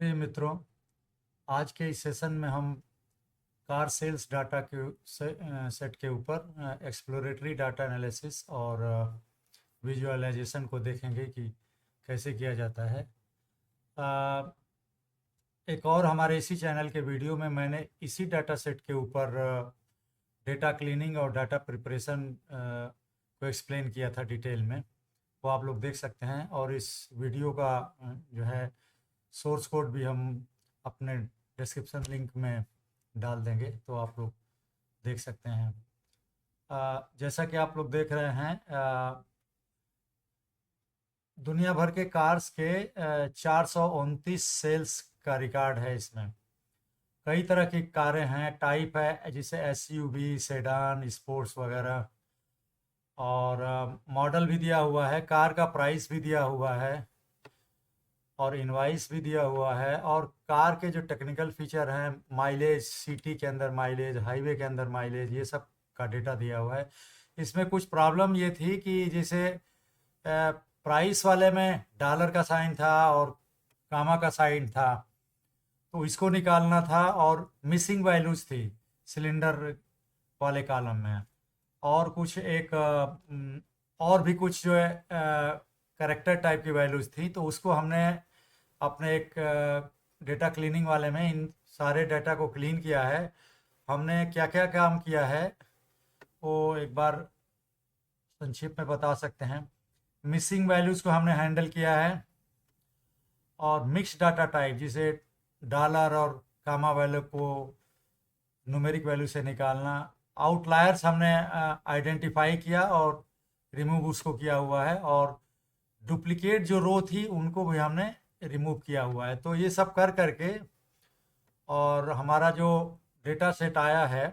प्रिय मित्रों, आज के इस सेशन में हम कार सेल्स डाटा के सेट के ऊपर एक्सप्लोरेटरी डाटा एनालिसिस और विजुअलाइजेशन को देखेंगे कि कैसे किया जाता है। एक और हमारे इसी चैनल के वीडियो में मैंने इसी डाटा सेट के ऊपर डेटा क्लीनिंग और डाटा प्रिपरेशन को एक्सप्लेन किया था डिटेल में, वो आप लोग देख सकते हैं। और इस वीडियो का जो है सोर्स कोड भी हम अपने डिस्क्रिप्शन लिंक में डाल देंगे, तो आप लोग देख सकते हैं। जैसा कि आप लोग देख रहे हैं, दुनिया भर के कार्स के 429 सेल्स का रिकॉर्ड है। इसमें कई तरह की कारें हैं, टाइप है जैसे एसयूवी, सेडान, स्पोर्ट्स वगैरह, और मॉडल भी दिया हुआ है, कार का प्राइस भी दिया हुआ है और इनवाइस भी दिया हुआ है। और कार के जो टेक्निकल फीचर हैं, माइलेज, सिटी के अंदर माइलेज, हाईवे के अंदर माइलेज, ये सब का डेटा दिया हुआ है। इसमें कुछ प्रॉब्लम ये थी कि जैसे प्राइस वाले में डॉलर का साइन था और कामा का साइन था, तो इसको निकालना था। और मिसिंग वैल्यूज थी सिलेंडर वाले कॉलम में, और कुछ और भी कुछ जो है करेक्टर टाइप की वैल्यूज थी। तो उसको हमने अपने एक डेटा क्लीनिंग वाले में इन सारे डेटा को क्लीन किया है। हमने क्या क्या काम किया है वो एक बार संक्षिप्त में बता सकते हैं। मिसिंग वैल्यूज को हमने हैंडल किया है, और मिक्स डाटा टाइप जिसे डॉलर और कामा वैल्यू को न्यूमेरिक वैल्यू से निकालना, आउटलायर्स हमने आइडेंटिफाई किया और रिमूव उसको किया हुआ है, और डुप्लीकेट जो रो थी उनको भी हमने रिमूव किया हुआ है। तो ये सब कर करके और हमारा जो डेटा सेट आया है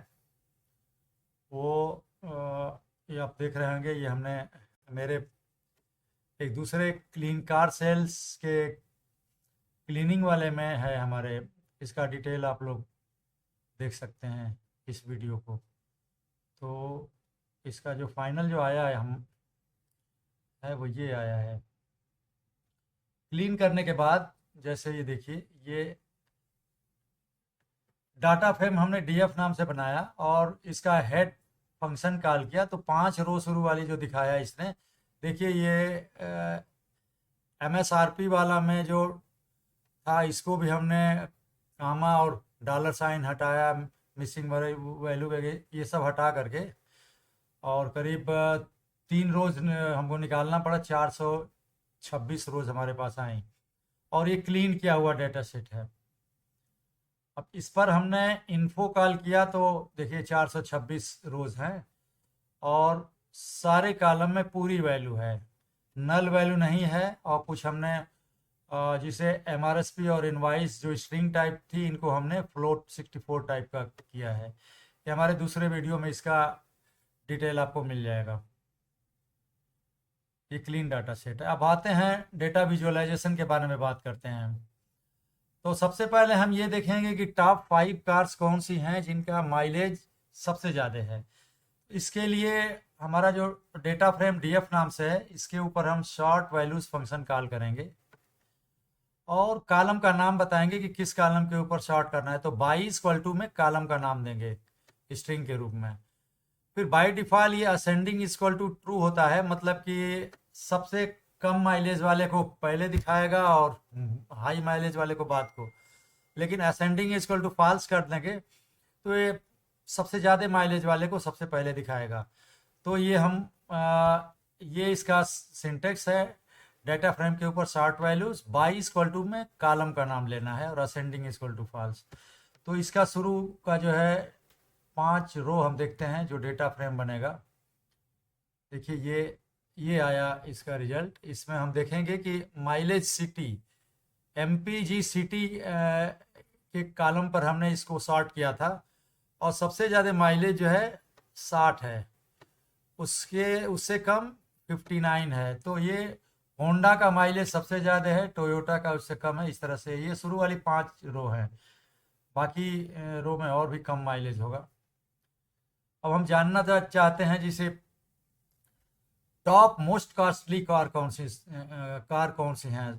वो ये आप देख रहे होंगे। ये हमने मेरे एक दूसरे क्लीन कार सेल्स के क्लीनिंग वाले में है हमारे, इसका डिटेल आप लोग देख सकते हैं इस वीडियो को। तो इसका जो फाइनल जो आया है हम है वो ये आया है। क्लीन करने के बाद जैसे ये देखिए, ये डाटा फ्रेम हमने डीएफ नाम से बनाया और इसका हेड फंक्शन कॉल किया। तो 5 रो शुरू वाली जो दिखाया इसने, देखिए ये एमएसआरपी वाला में जो था इसको भी हमने कामा और डॉलर साइन हटाया, मिसिंग वैल्यू ये सब हटा करके, और करीब 3 रोज हमको निकालना पड़ा। 426 रोज हमारे पास आई, और ये क्लीन किया हुआ डेटा सेट है। अब इस पर हमने इन्फो कॉल किया तो देखिए 426 रोज हैं, और सारे कॉलम में पूरी वैल्यू है, नल वैल्यू नहीं है। और कुछ हमने जिसे एमआरएसपी और इनवाइस जो स्ट्रिंग टाइप थी, इनको हमने फ्लोट 64 टाइप का किया है। ये हमारे दूसरे वीडियो में इसका डिटेल आपको मिल जाएगा। ये क्लीन डाटा सेट है। अब आते हैं डेटा विजुअलाइजेशन के बारे में बात करते हैं। तो सबसे पहले हम ये देखेंगे कि टॉप 5 कार्स कौन सी हैं जिनका माइलेज सबसे ज़्यादा है। इसके लिए हमारा जो डेटा फ्रेम डीएफ नाम से है, इसके ऊपर हम शॉर्ट वैल्यूज फंक्शन कॉल करेंगे और कॉलम का नाम बताएंगे कि किस कॉलम के ऊपर शॉर्ट करना है। तो 22 में कॉलम का नाम देंगे स्ट्रिंग के रूप में। फिर बाय डिफॉल्ट ये असेंडिंग इक्वल टू ट्रू होता है, मतलब कि सबसे कम माइलेज वाले को पहले दिखाएगा और हाई माइलेज वाले को बाद को। लेकिन असेंडिंग इक्वल टू फॉल्स कर देंगे तो ये सबसे ज़्यादा माइलेज वाले को सबसे पहले दिखाएगा। तो ये ये इसका सिंटेक्स है। डेटा फ्रेम के ऊपर शॉर्ट वैल्यूज 22 में कॉलम का नाम लेना है और असेंडिंग इक्वल टू फॉल्स। तो इसका शुरू का जो है 5 रो हम देखते हैं जो डेटा फ्रेम बनेगा। देखिए ये आया इसका रिजल्ट। इसमें हम देखेंगे कि माइलेज सिटी, एमपीजी सिटी के कॉलम पर हमने इसको सॉर्ट किया था, और सबसे ज़्यादा माइलेज जो है 60 है, उससे कम 59 है। तो ये होंडा का माइलेज सबसे ज़्यादा है, टोयोटा का उससे कम है। इस तरह से ये शुरू वाली 5 रो हैं, बाकी रो में और भी कम माइलेज होगा। अब हम जानना चाहते हैं जिसे टॉप मोस्ट कॉस्टली कार कौन सी हैं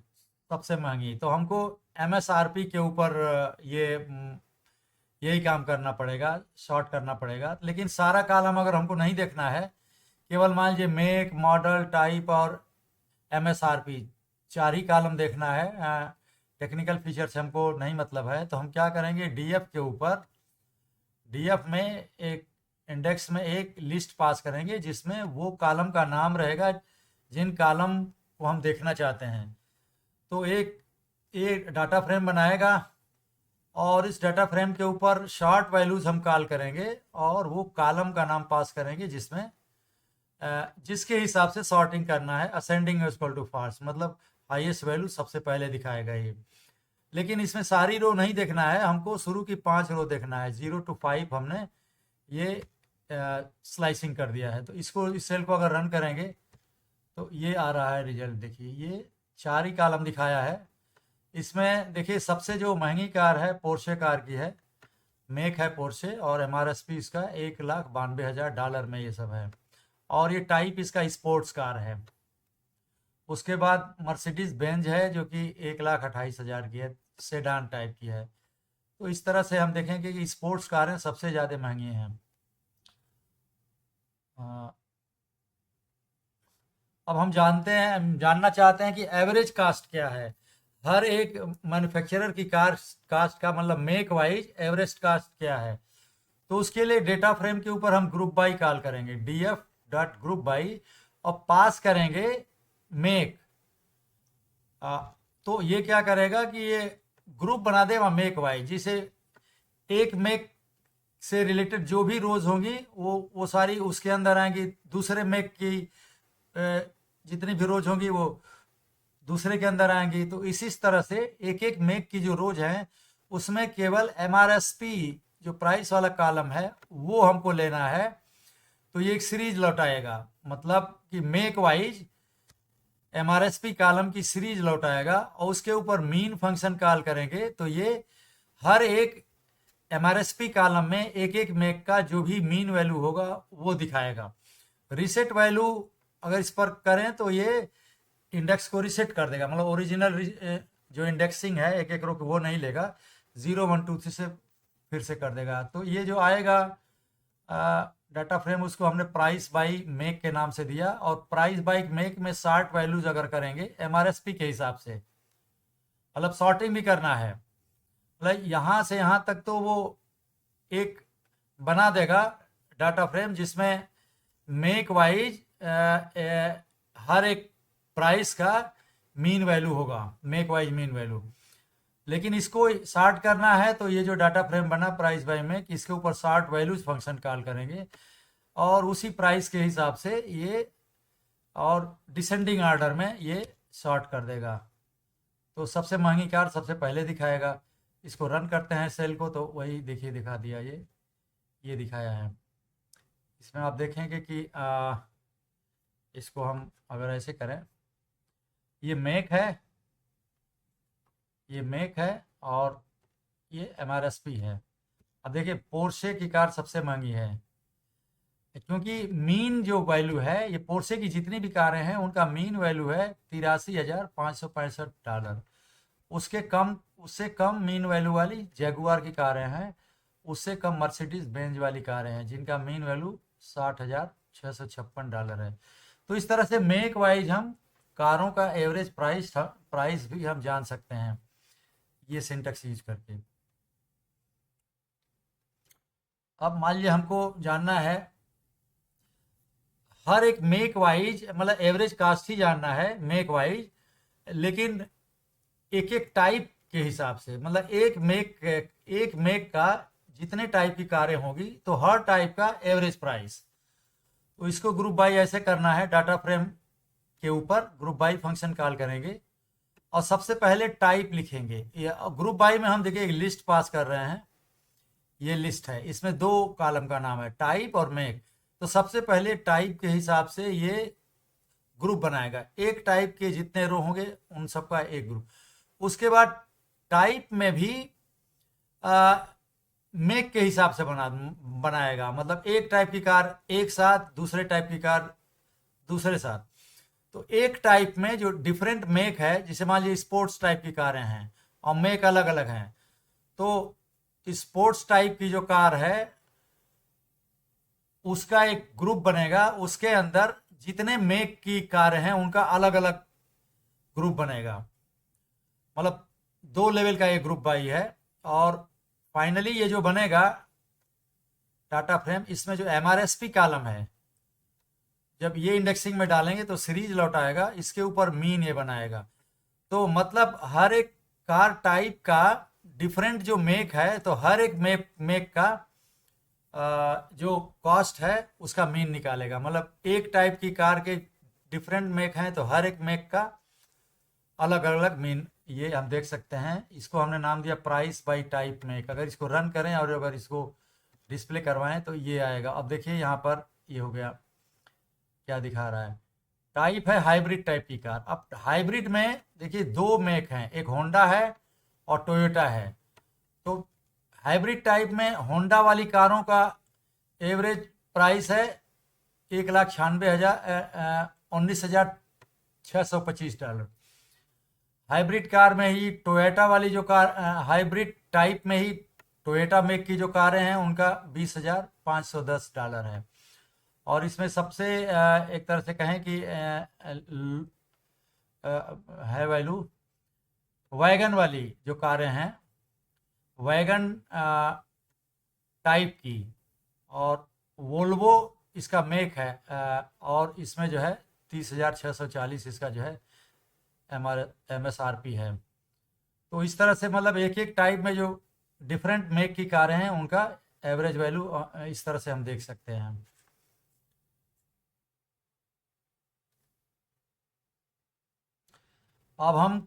सबसे महंगी, तो हमको एमएसआरपी के ऊपर यही काम करना पड़ेगा, शॉर्ट करना पड़ेगा। लेकिन सारा कॉलम अगर हमको नहीं देखना है, केवल मान लीजिए मेक, मॉडल, टाइप और एमएसआरपी, 4 ही कॉलम देखना है, टेक्निकल फीचर से हमको नहीं मतलब है, तो हम क्या करेंगे, डीएफ के ऊपर, डीएफ में एक इंडेक्स में एक लिस्ट पास करेंगे जिसमें वो कॉलम का नाम रहेगा जिन कॉलम को हम देखना चाहते हैं। तो एक डाटा फ्रेम बनाएगा और इस डाटा फ्रेम के ऊपर शॉर्ट वैल्यूज हम कॉल करेंगे और वो कॉलम का नाम पास करेंगे जिसमें जिसके हिसाब से सॉर्टिंग करना है, असेंडिंग इक्वल टू फास्ट, मतलब हाईएस्ट वैल्यू सबसे पहले दिखाएगा ये। लेकिन इसमें सारी रो नहीं देखना है, हमको शुरू की 5 रो देखना है, 0 to 5 हमने ये स्लाइसिंग कर दिया है। तो इसको, इस सेल को अगर रन करेंगे तो ये आ रहा है रिजल्ट, देखिए ये 4 ही कॉलम दिखाया है। इसमें देखिए सबसे जो महंगी कार है पोर्शे कार की है, मेक है पोर्शे, और एमआरएसपी इसका $1,92,000 में ये सब है, और ये टाइप इसका स्पोर्ट्स कार है। उसके बाद मर्सिडीज बेंज है जो कि 1,28,000 की है, सेडान टाइप की है। तो इस तरह से हम देखेंगे कि स्पोर्ट्स कारें सबसे ज़्यादा महंगी हैं। अब हम जानना चाहते हैं कि एवरेज कास्ट क्या है। हर एक मैन्युफैक्चरर की कार कास्ट का मतलब मेक वाइज एवरेज कास्ट क्या है। तो उसके लिए डेटा फ्रेम के ऊपर हम ग्रुप बाई कॉल करेंगे, डीएफ डॉट ग्रुप बाई, और पास करेंगे मेक। तो ये क्या करेगा कि ये ग्रुप बना देगा मेक वाइज, जिसे एक मेक से रिलेटेड जो भी रोज होंगी वो सारी उसके अंदर आएंगी, दूसरे मेक की जितनी भी रोज होंगी वो दूसरे के अंदर आएंगी। तो इसी तरह से एक एक मेक की जो रोज है उसमें केवल एमआरएसपी जो प्राइस वाला कॉलम है वो हमको लेना है। तो ये एक सीरीज लौटाएगा, मतलब कि मेक वाइज एमआरएसपी कॉलम की सीरीज लौटाएगा, और उसके ऊपर मीन फंक्शन कॉल करेंगे तो ये हर एक एमआरएसपी कॉलम में एक एक मेक का जो भी मीन वैल्यू होगा वो दिखाएगा। रीसेट वैल्यू अगर इस पर करें तो ये इंडेक्स को रीसेट कर देगा, मतलब ओरिजिनल जो इंडेक्सिंग है एक एक रो वो नहीं लेगा, 0 1 2 3 से फिर से कर देगा। तो ये जो आएगा डाटा फ्रेम, उसको हमने प्राइस बाई मेक के नाम से दिया, और प्राइस बाई मेक में 60 वैल्यूज अगर करेंगे एमआरएसपी के हिसाब से, मतलब सॉर्टिंग भी करना है, मतलब यहाँ से यहाँ तक तो वो एक बना देगा डाटा फ्रेम जिसमें मेक वाइज हर एक प्राइस का मीन वैल्यू होगा, मेक वाइज मीन वैल्यू। लेकिन इसको सॉर्ट करना है तो ये जो डाटा फ्रेम बना प्राइस बाय मेक, इसके ऊपर सॉर्ट वैल्यूज फंक्शन कॉल करेंगे और उसी प्राइस के हिसाब से ये और डिसेंडिंग ऑर्डर में ये सॉर्ट कर देगा। तो सबसे महंगी कार सबसे पहले दिखाएगा। इसको रन करते हैं सेल को, तो वही देखिए दिखा दिया, ये दिखाया है। इसमें आप देखेंगे कि इसको हम अगर ऐसे करें, ये मेक है, ये मेक है और ये एमआरएसपी है। अब देखिए पोर्शे की कार सबसे महंगी है, क्योंकि मीन जो वैल्यू है, ये पोर्शे की जितनी भी कारें हैं उनका मीन वैल्यू है $83,565। उससे कम मीन वैल्यू वाली जैगुआर की कारें हैं, उससे कम मर्सिडीज बेंज वाली कारें हैं जिनका मीन वैल्यू $60,656 है। तो इस तरह से मेक वाइज हम कारों का एवरेज प्राइस भी हम जान सकते हैं ये सिंटेक्स यूज करके। अब मान लीजिए हमको जानना है हर एक मेक वाइज, मतलब एवरेज कास्ट ही जानना है मेक वाइज, लेकिन एक एक टाइप के हिसाब से, मतलब एक मेक का जितने टाइप की कारें होंगी तो हर टाइप का एवरेज प्राइस। तो इसको ग्रुप बाई ऐसे करना है, डाटा फ्रेम के ऊपर ग्रुप बाई फंक्शन कॉल करेंगे और सबसे पहले टाइप लिखेंगे। ग्रुप बाई में हम देखिए एक लिस्ट पास कर रहे हैं, ये लिस्ट है, इसमें 2 कॉलम का नाम है टाइप और मेक। तो सबसे पहले टाइप के हिसाब से ये ग्रुप बनाएगा, एक टाइप के जितने रो होंगे उन सबका एक ग्रुप। उसके बाद टाइप में भी मेक के हिसाब से बनाएगा, मतलब एक टाइप की कार एक साथ, दूसरे टाइप की कार दूसरे साथ। तो एक टाइप में जो डिफरेंट मेक है, जैसे मान लीजिए स्पोर्ट्स टाइप की कारें हैं और मेक अलग अलग हैं, तो स्पोर्ट्स टाइप की जो कार है उसका एक ग्रुप बनेगा, उसके अंदर जितने मेक की कारें हैं उनका अलग अलग ग्रुप बनेगा। मतलब 2 लेवल का ये ग्रुप बाई है। और फाइनली ये जो बनेगा टाटा फ्रेम, इसमें जो एमआरएसपी कॉलम है, जब ये इंडेक्सिंग में डालेंगे तो सीरीज लौट आएगा, इसके ऊपर मीन ये बनाएगा। तो मतलब हर एक कार टाइप का डिफरेंट जो मेक है, तो हर एक मेक का जो कॉस्ट है उसका मीन निकालेगा। मतलब एक टाइप की कार के डिफरेंट मेक हैं तो हर एक मेक का अलग अलग मीन ये हम देख सकते हैं। इसको हमने नाम दिया प्राइस बाय टाइप मेक। अगर इसको रन करें और अगर इसको डिस्प्ले करवाएं तो ये आएगा। अब देखिए यहाँ पर ये हो गया, क्या दिखा रहा है, टाइप है हाइब्रिड टाइप की कार। अब हाइब्रिड में देखिए 2 मेक हैं, एक होंडा है और टोयोटा है। तो हाइब्रिड टाइप में होंडा वाली कारों का एवरेज प्राइस है 1,96,19,625 डॉलर। हाइब्रिड कार में ही टोयोटा वाली जो कार, हाइब्रिड टाइप में ही टोयोटा मेक की जो कारें हैं उनका 20,510 डॉलर है। और इसमें सबसे एक तरह से कहें कि है वैल्यू वैगन वाली जो कारें हैं, वैगन टाइप की, और वोल्वो इसका मेक है, और इसमें जो है 30,640 इसका जो है MSRP है। तो इस तरह से मतलब एक एक टाइप में जो डिफरेंट मेक की कारें हैं उनका एवरेज वैल्यू इस तरह से हम देख सकते हैं। अब हम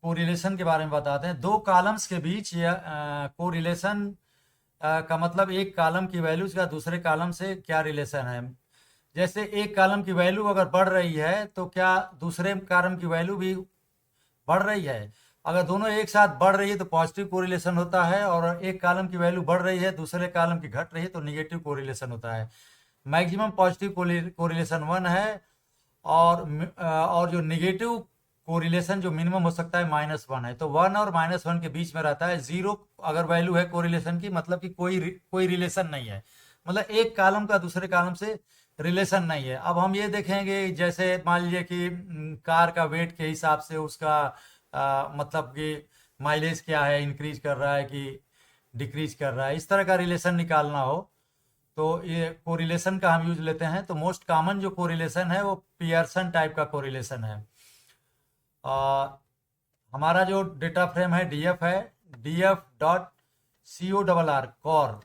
कोरिलेशन के बारे में बताते हैं। 2 कॉलम्स के बीच या कोरिलेशन का मतलब एक कॉलम की वैल्यूज का दूसरे कॉलम से क्या रिलेशन है। जैसे एक कॉलम की वैल्यू अगर बढ़ रही है तो क्या दूसरे कॉलम की वैल्यू भी बढ़ रही है। अगर दोनों एक साथ बढ़ रही है तो पॉजिटिव कोरिलेशन होता है, और एक कॉलम की वैल्यू बढ़ रही है दूसरे कॉलम की घट रही है तो निगेटिव कोरिलेशन होता है। मैक्सिमम पॉजिटिव कोरिलेशन 1 है, और जो निगेटिव कोरिलेशन जो मिनिमम हो सकता है -1 है। तो 1 और -1 के बीच में रहता है। 0 अगर वैल्यू है कोरिलेशन की, मतलब कि कोई रिलेशन नहीं है, मतलब एक कॉलम का दूसरे कॉलम से रिलेशन नहीं है। अब हम ये देखेंगे, जैसे मान लीजिए कि कार का वेट के हिसाब से उसका मतलब कि माइलेज क्या है, इंक्रीज कर रहा है कि डिक्रीज कर रहा है, इस तरह का रिलेशन निकालना हो तो ये कोरिलेशन का हम यूज लेते हैं। तो मोस्ट कॉमन जो कोरिलेशन है वो पियर्सन टाइप का कोरिलेशन है। हमारा जो डेटा फ्रेम है DF है, DF.CORR कॉर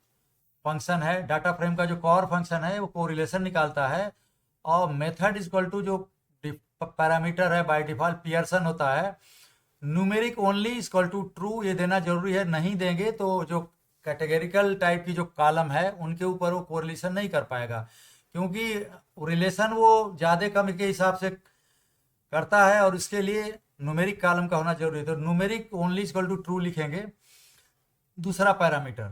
फंक्शन है। डाटा फ्रेम का जो कॉर फंक्शन है वो कोरिलेशन निकालता है। और मेथड इक्वल टू जो पैरामीटर है बाय डिफॉल्ट पियर्सन होता है। Numeric only equal to true ये देना जरूरी है, नहीं देंगे तो जो कैटेगरिकल टाइप की जो कॉलम है उनके ऊपर वो कोरिलेशन नहीं कर पाएगा, क्योंकि रिलेशन वो ज़्यादा कम के हिसाब से करता है और इसके लिए न्यूमेरिक कॉलम का होना जरूरी है। तो numeric only equal to true लिखेंगे दूसरा पैरामीटर।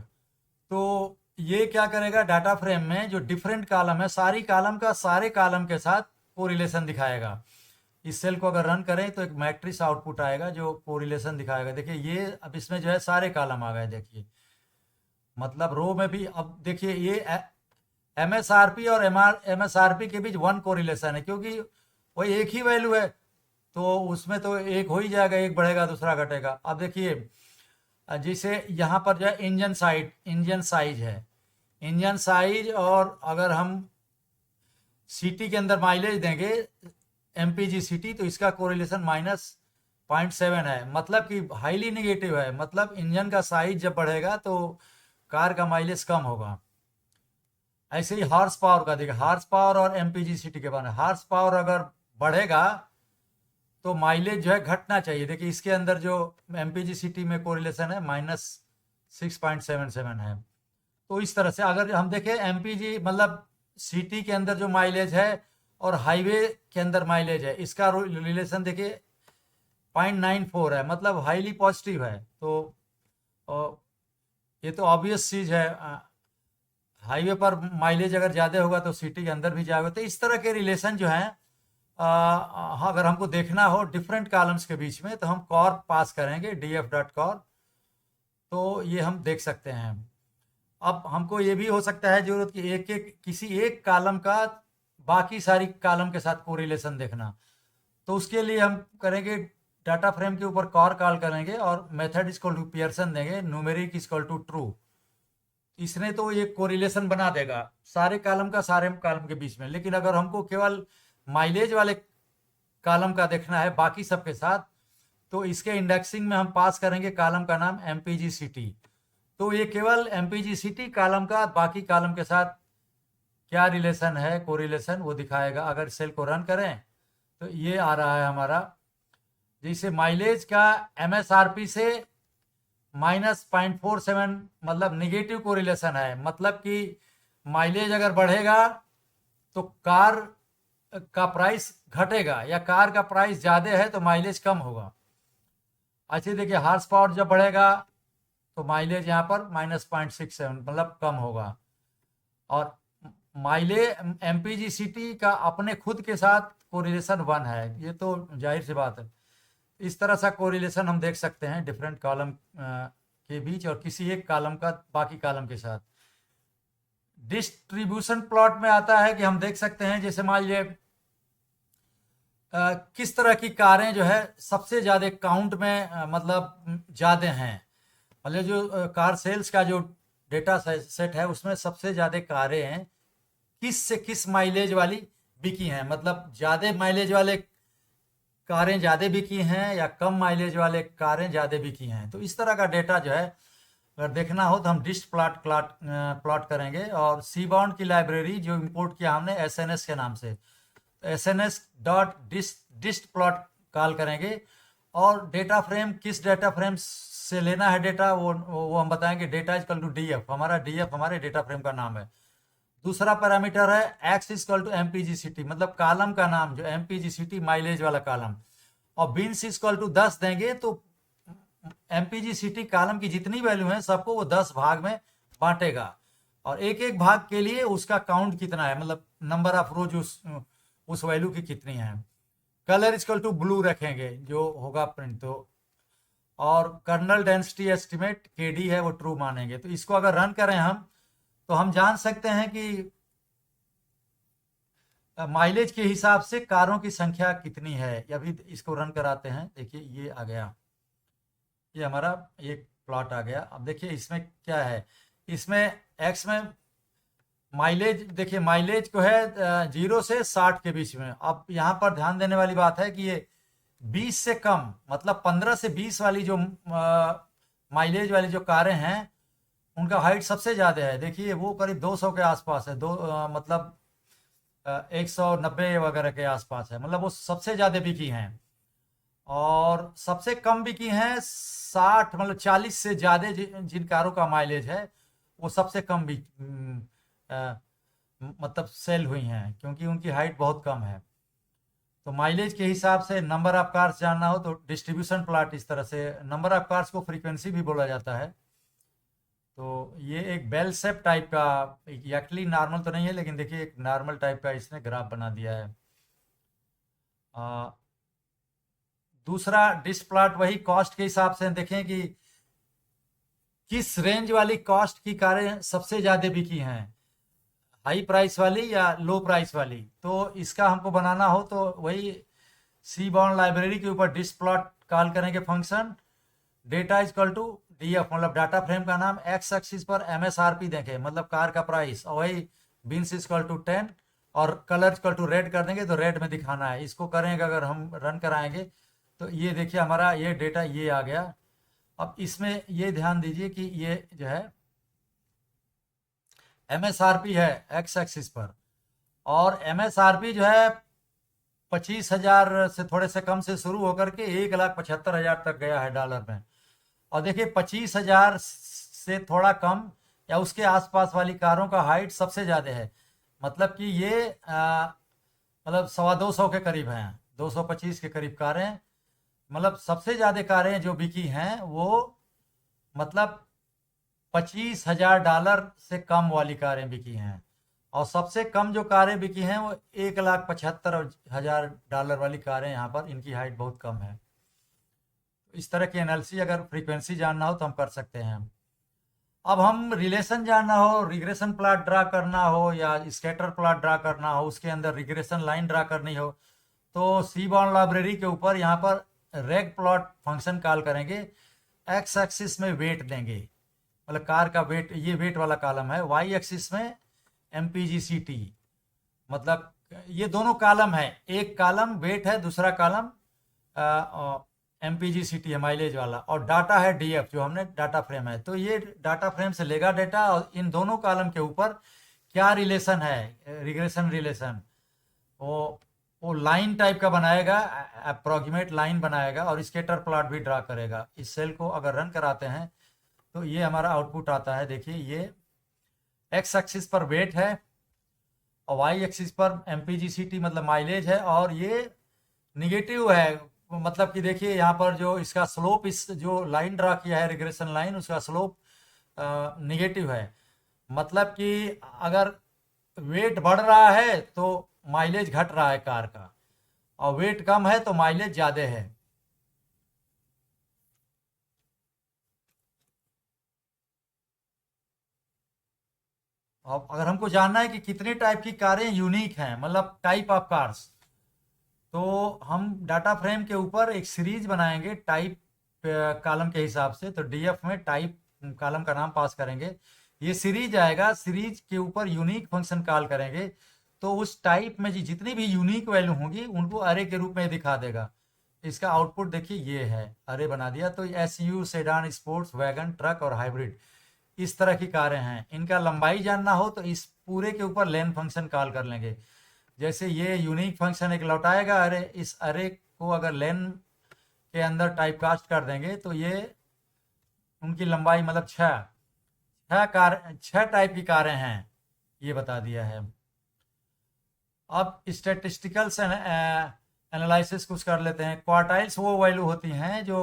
तो ये क्या करेगा, डाटा फ्रेम में जो डिफरेंट कॉलम है सारी कॉलम का सारे कॉलम के साथ कोरिलेशन दिखाएगा। इस सेल को अगर रन करें तो एक मैट्रिक्स आउटपुट आएगा जो कोरिलेशन दिखाएगा। देखिए ये अब इसमें जो है सारे कॉलम आ गए, देखिए मतलब रो में भी। अब देखिए ये MSRP और MSRP के बीच 1 कोरिलेशन है, क्योंकि वही एक ही वैल्यू है तो उसमें तो एक हो ही जाएगा, एक बढ़ेगा दूसरा घटेगा। अब देखिए जैसे यहाँ पर जो है इंजन साइज है, इंजन साइज, और अगर हम सिटी के अंदर माइलेज देंगे MPG सिटी तो इसका कोरिलेशन -0.7 है, मतलब कि हाईली निगेटिव है। मतलब इंजन का साइज जब बढ़ेगा तो कार का माइलेज कम होगा। ऐसे ही हॉर्स पावर का देखिए, हॉर्स पावर और MPG सिटी के बारे में, हॉर्स पावर अगर बढ़ेगा तो माइलेज जो है घटना चाहिए। देखिए इसके अंदर जो MPG सिटी में कोरिलेशन है -6.77 है। तो इस तरह से अगर हम देखें MPG मतलब सिटी के अंदर जो माइलेज है और हाईवे के अंदर माइलेज है, इसका रिलेशन देखिए 0.94 है, मतलब हाईली पॉजिटिव है। तो ये तो ऑब्वियस चीज है, हाईवे पर माइलेज अगर ज़्यादा होगा तो सिटी के अंदर भी जाएगा। तो इस तरह के रिलेशन जो हैं हाँ, अगर हमको देखना हो डिफरेंट कॉलम्स के बीच में तो हम कॉर पास करेंगे, df डॉट कॉर, तो ये हम देख सकते हैं। अब हमको ये भी हो सकता है जरूरत कि एक एक किसी एक कॉलम का बाकी सारी कॉलम के साथ कोरिलेशन देखना, तो उसके लिए हम करेंगे डाटा फ्रेम के ऊपर कॉर कॉल करेंगे और मेथड इक्वल टू पियर्सन देंगे, न्यूमेरिक इक्वल टू ट्रू। इसने तो ये कोरिलेशन बना देगा सारे कॉलम का सारे कॉलम के बीच में। लेकिन अगर हमको केवल माइलेज वाले कॉलम का देखना है बाकी सबके साथ, तो इसके इंडेक्सिंग में हम पास करेंगे कॉलम का नाम MPGCT। तो ये केवल MPGCT कॉलम का बाकी कॉलम के साथ क्या रिलेशन है, कोरिलेशन, वो दिखाएगा। अगर सेल को रन करें तो ये आ रहा है हमारा, जैसे माइलेज का MSRP से -0.47, मतलब निगेटिव कोरिलेशन है। मतलब कि माइलेज अगर बढ़ेगा तो कार का प्राइस घटेगा, या कार का प्राइस ज़्यादा है तो माइलेज कम होगा। अच्छा देखिए, हार्स पावर जब बढ़ेगा तो माइलेज यहाँ पर -0.67, मतलब कम होगा। और माइलेज MPGCT का अपने खुद के साथ कोरिलेशन 1 है, ये तो जाहिर सी बात है। इस तरह सा कोरिलेशन हम देख सकते हैं डिफरेंट कॉलम के बीच और किसी एक कॉलम का बाकी कॉलम के साथ। डिस्ट्रीब्यूशन प्लॉट में आता है कि हम देख सकते हैं, जैसे मान लीजिए किस तरह की कारें जो है सबसे ज़्यादा काउंट में मतलब ज़्यादा हैं। मतलब जो कार सेल्स का जो डेटा सेट है उसमें सबसे ज़्यादा कारें हैं किस से किस माइलेज वाली बिकी हैं, मतलब ज़्यादा माइलेज वाले कारें ज़्यादा बिकी हैं या कम माइलेज वाले कारें ज़्यादा बिकी हैं। तो इस तरह का डेटा जो है अगर देखना हो तो हम डिस्ट प्लॉट करेंगे। और सी बाउंड की लाइब्रेरी जो इंपोर्ट किया हमने SNS के नाम से, SNS डॉट डिस्ट प्लॉट कॉल करेंगे। और डेटा फ्रेम किस डेटा फ्रेम से लेना है डेटा, वो हम बताएंगे। डेटा इक्वल टू DF, हमारा DF हमारे डेटा फ्रेम का नाम है। दूसरा पैरामीटर है x इक्वल टू MPGCT, मतलब कॉलम का नाम जो MPGCT माइलेज वाला कॉलम। और बिन्स इक्वल टू 10 देंगे तो MPGCT कॉलम की जितनी वैल्यू है सबको वो 10 भाग में बांटेगा, और एक एक भाग के लिए उसका काउंट कितना है, मतलब नंबर ऑफ रोज उस वैल्यू की कितनी है। कलर इक्वल टू ब्लू रखेंगे जो होगा प्रिंट। तो और कर्नल डेंसिटी एस्टिमेट KD है वो ट्रू मानेंगे। तो इसको अगर रन करें हम तो हम जान सकते हैं कि माइलेज के हिसाब से कारों की संख्या कितनी है। अभी इसको रन कराते हैं, देखिए ये आ गया, ये हमारा एक प्लॉट आ गया। अब देखिए इसमें क्या है, इसमें एक्स में माइलेज देखिए, माइलेज को है 0 से 60 के बीच में। अब यहाँ पर ध्यान देने वाली बात है कि ये 20 से कम, मतलब 15 से 20 वाली जो माइलेज वाली जो कारें हैं उनका हाइट सबसे ज़्यादा है। देखिए वो करीब 200 के आसपास है, मतलब 190 वगैरह के आसपास है, मतलब वो सबसे ज़्यादा बिकी हैं। और सबसे कम बिकी हैं 60, मतलब 40 से ज़्यादा जिन कारों का माइलेज है वो सबसे कम भी मतलब सेल हुई हैं, क्योंकि उनकी हाइट बहुत कम है। तो माइलेज के हिसाब से नंबर ऑफ कार्स जानना हो तो डिस्ट्रीब्यूशन प्लॉट इस तरह से, नंबर ऑफ कार्स को फ्रीक्वेंसी भी बोला जाता है। तो ये एक बेल शेप टाइप का, एक्चुअली नॉर्मल तो नहीं है लेकिन देखिए एक नॉर्मल टाइप का इसने ग्राफ बना दिया है। दूसरा डिस्क प्लॉट वही कॉस्ट के हिसाब से देखें कि किस रेंज वाली कॉस्ट की कारें सबसे ज़्यादा बिकी हैं, हाई प्राइस वाली या लो प्राइस वाली। तो इसका हमको बनाना हो तो वही सी बाउंड लाइब्रेरी के ऊपर डिस्क प्लॉट कॉल करेंगे function. Data equal to DF, मतलब डाटा फ्रेम का नाम, एक्स एक्सिस पर MSRP देखें मतलब कार का प्राइस, और वही बिन्स इक्वल टू 10 और कलर इक्वल टू रेड कर देंगे तो रेड में दिखाना है। इसको करेंगे अगर हम रन कराएंगे तो ये देखिए हमारा ये डेटा ये आ गया। अब इसमें ये ध्यान दीजिए कि ये जो है MSRP है एक्स एक्सिस पर, और MSRP जो है 25,000 से थोड़े से कम से शुरू होकर के 1,75,000 तक गया है डॉलर में। और देखिए 25,000 से थोड़ा कम या उसके आसपास वाली कारों का हाइट सबसे ज़्यादा है, मतलब कि ये मतलब 225 के करीब हैं, 225 के करीब कारें, मतलब सबसे ज़्यादा कारें जो बिकी हैं वो मतलब $25,000 से कम वाली कारें बिकी हैं। और सबसे कम जो कारें बिकी हैं वो 1,75,000 वाली कारें यहाँ पर, इनकी हाइट बहुत कम है। इस तरह की एनालिसिस अगर फ्रीक्वेंसी जानना हो तो हम कर सकते हैं। अब हम रिलेशन जानना हो, रिग्रेशन प्लॉट ड्रा करना हो या स्कैटर प्लॉट ड्रा करना हो, उसके अंदर रिग्रेशन लाइन ड्रा करनी हो, तो सीबॉर्न लाइब्रेरी के ऊपर यहाँ पर रेग प्लॉट फंक्शन कॉल करेंगे। एक्स एक्सिस में वेट देंगे, मतलब कार का वेट, ये वेट वाला कॉलम है। वाई एक्सिस में MPGCT, मतलब ये दोनों कॉलम है, एक कॉलम वेट है, दूसरा कॉलम MPGCT है माइलेज वाला, और डाटा है DF जो हमने डाटा फ्रेम है। तो ये डाटा फ्रेम से लेगा डेटा, और इन दोनों कॉलम के ऊपर क्या रिलेशन है, रिग्रेशन रिलेशन, वो लाइन टाइप का बनाएगा, अप्रोक्सीमेट लाइन बनाएगा, और स्कैटर प्लॉट भी ड्रा करेगा। इस सेल को अगर रन कराते हैं तो ये हमारा आउटपुट आता है। देखिए ये एक्स एक्सिस पर वेट है और वाई एक्सिस पर MPGCT मतलब माइलेज है, और ये निगेटिव है, मतलब कि देखिए यहाँ पर जो इसका स्लोप, इस जो लाइन ड्रा किया है रिग्रेशन लाइन, उसका स्लोप निगेटिव है। मतलब कि अगर वेट बढ़ रहा है तो माइलेज घट रहा है कार का, और वेट कम है तो माइलेज ज़्यादा है। अब अगर हमको जानना है कि कितने टाइप की कारें यूनिक हैं, मतलब टाइप ऑफ कार्स, तो हम डाटा फ्रेम के ऊपर एक सीरीज बनाएंगे टाइप कॉलम के हिसाब से। तो DF में टाइप कॉलम का नाम पास करेंगे, ये सीरीज आएगा, सीरीज के ऊपर यूनिक फंक्शन कॉल करेंगे। तो उस टाइप में जितनी भी यूनिक वैल्यू होंगी उनको अरे के रूप में दिखा देगा। इसका आउटपुट देखिए ये है, अरे बना दिया। तो SU, sedan, sports, wagon, truck और हाइब्रिड, इस तरह की कारें हैं। इनका लंबाई जानना हो तो इस पूरे के ऊपर लेन फंक्शन कॉल कर लेंगे। जैसे ये यूनिक फंक्शन एक लौटाएगा अरे, इस अरे को अगर लेन के अंदर टाइप कास्ट कर देंगे तो ये उनकी लंबाई मतलब छह टाइप की कारें हैं, ये बता दिया है। अब स्टेटिस्टिकल एनालिसिस कुछ कर लेते हैं। क्वार्टाइल्स वो वैल्यू होती हैं जो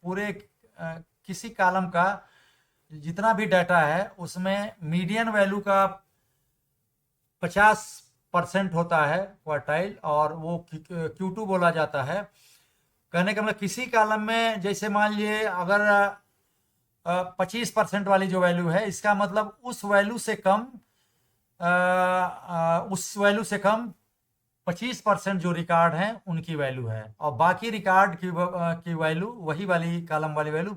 पूरे किसी कॉलम का जितना भी डाटा है उसमें मीडियन वैल्यू का 50% होता है क्वार्टाइल, और वो Q2 बोला जाता है। कहने का मतलब किसी कॉलम में, जैसे मान लिए अगर 25% वाली जो वैल्यू है, इसका मतलब उस वैल्यू से कम, उस वैल्यू से कम 25% जो रिकॉर्ड हैं उनकी वैल्यू है, और बाकी रिकॉर्ड की वैल्यू, वही वाली कॉलम वाली वैल्यू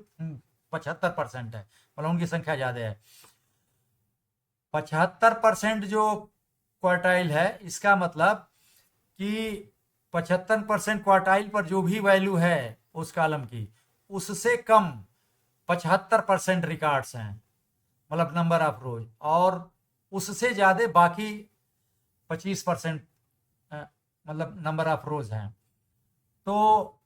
75% है, मतलब उनकी संख्या ज़्यादा है। 75% जो क्वार्टाइल है, इसका मतलब कि 75% क्वार्टाइल पर जो भी वैल्यू है उस कॉलम की, उससे कम 75% रिकॉर्ड्स हैं, मतलब नंबर ऑफ रोज, और उससे ज़्यादा बाकी 25% मतलब नंबर ऑफ रोज हैं। तो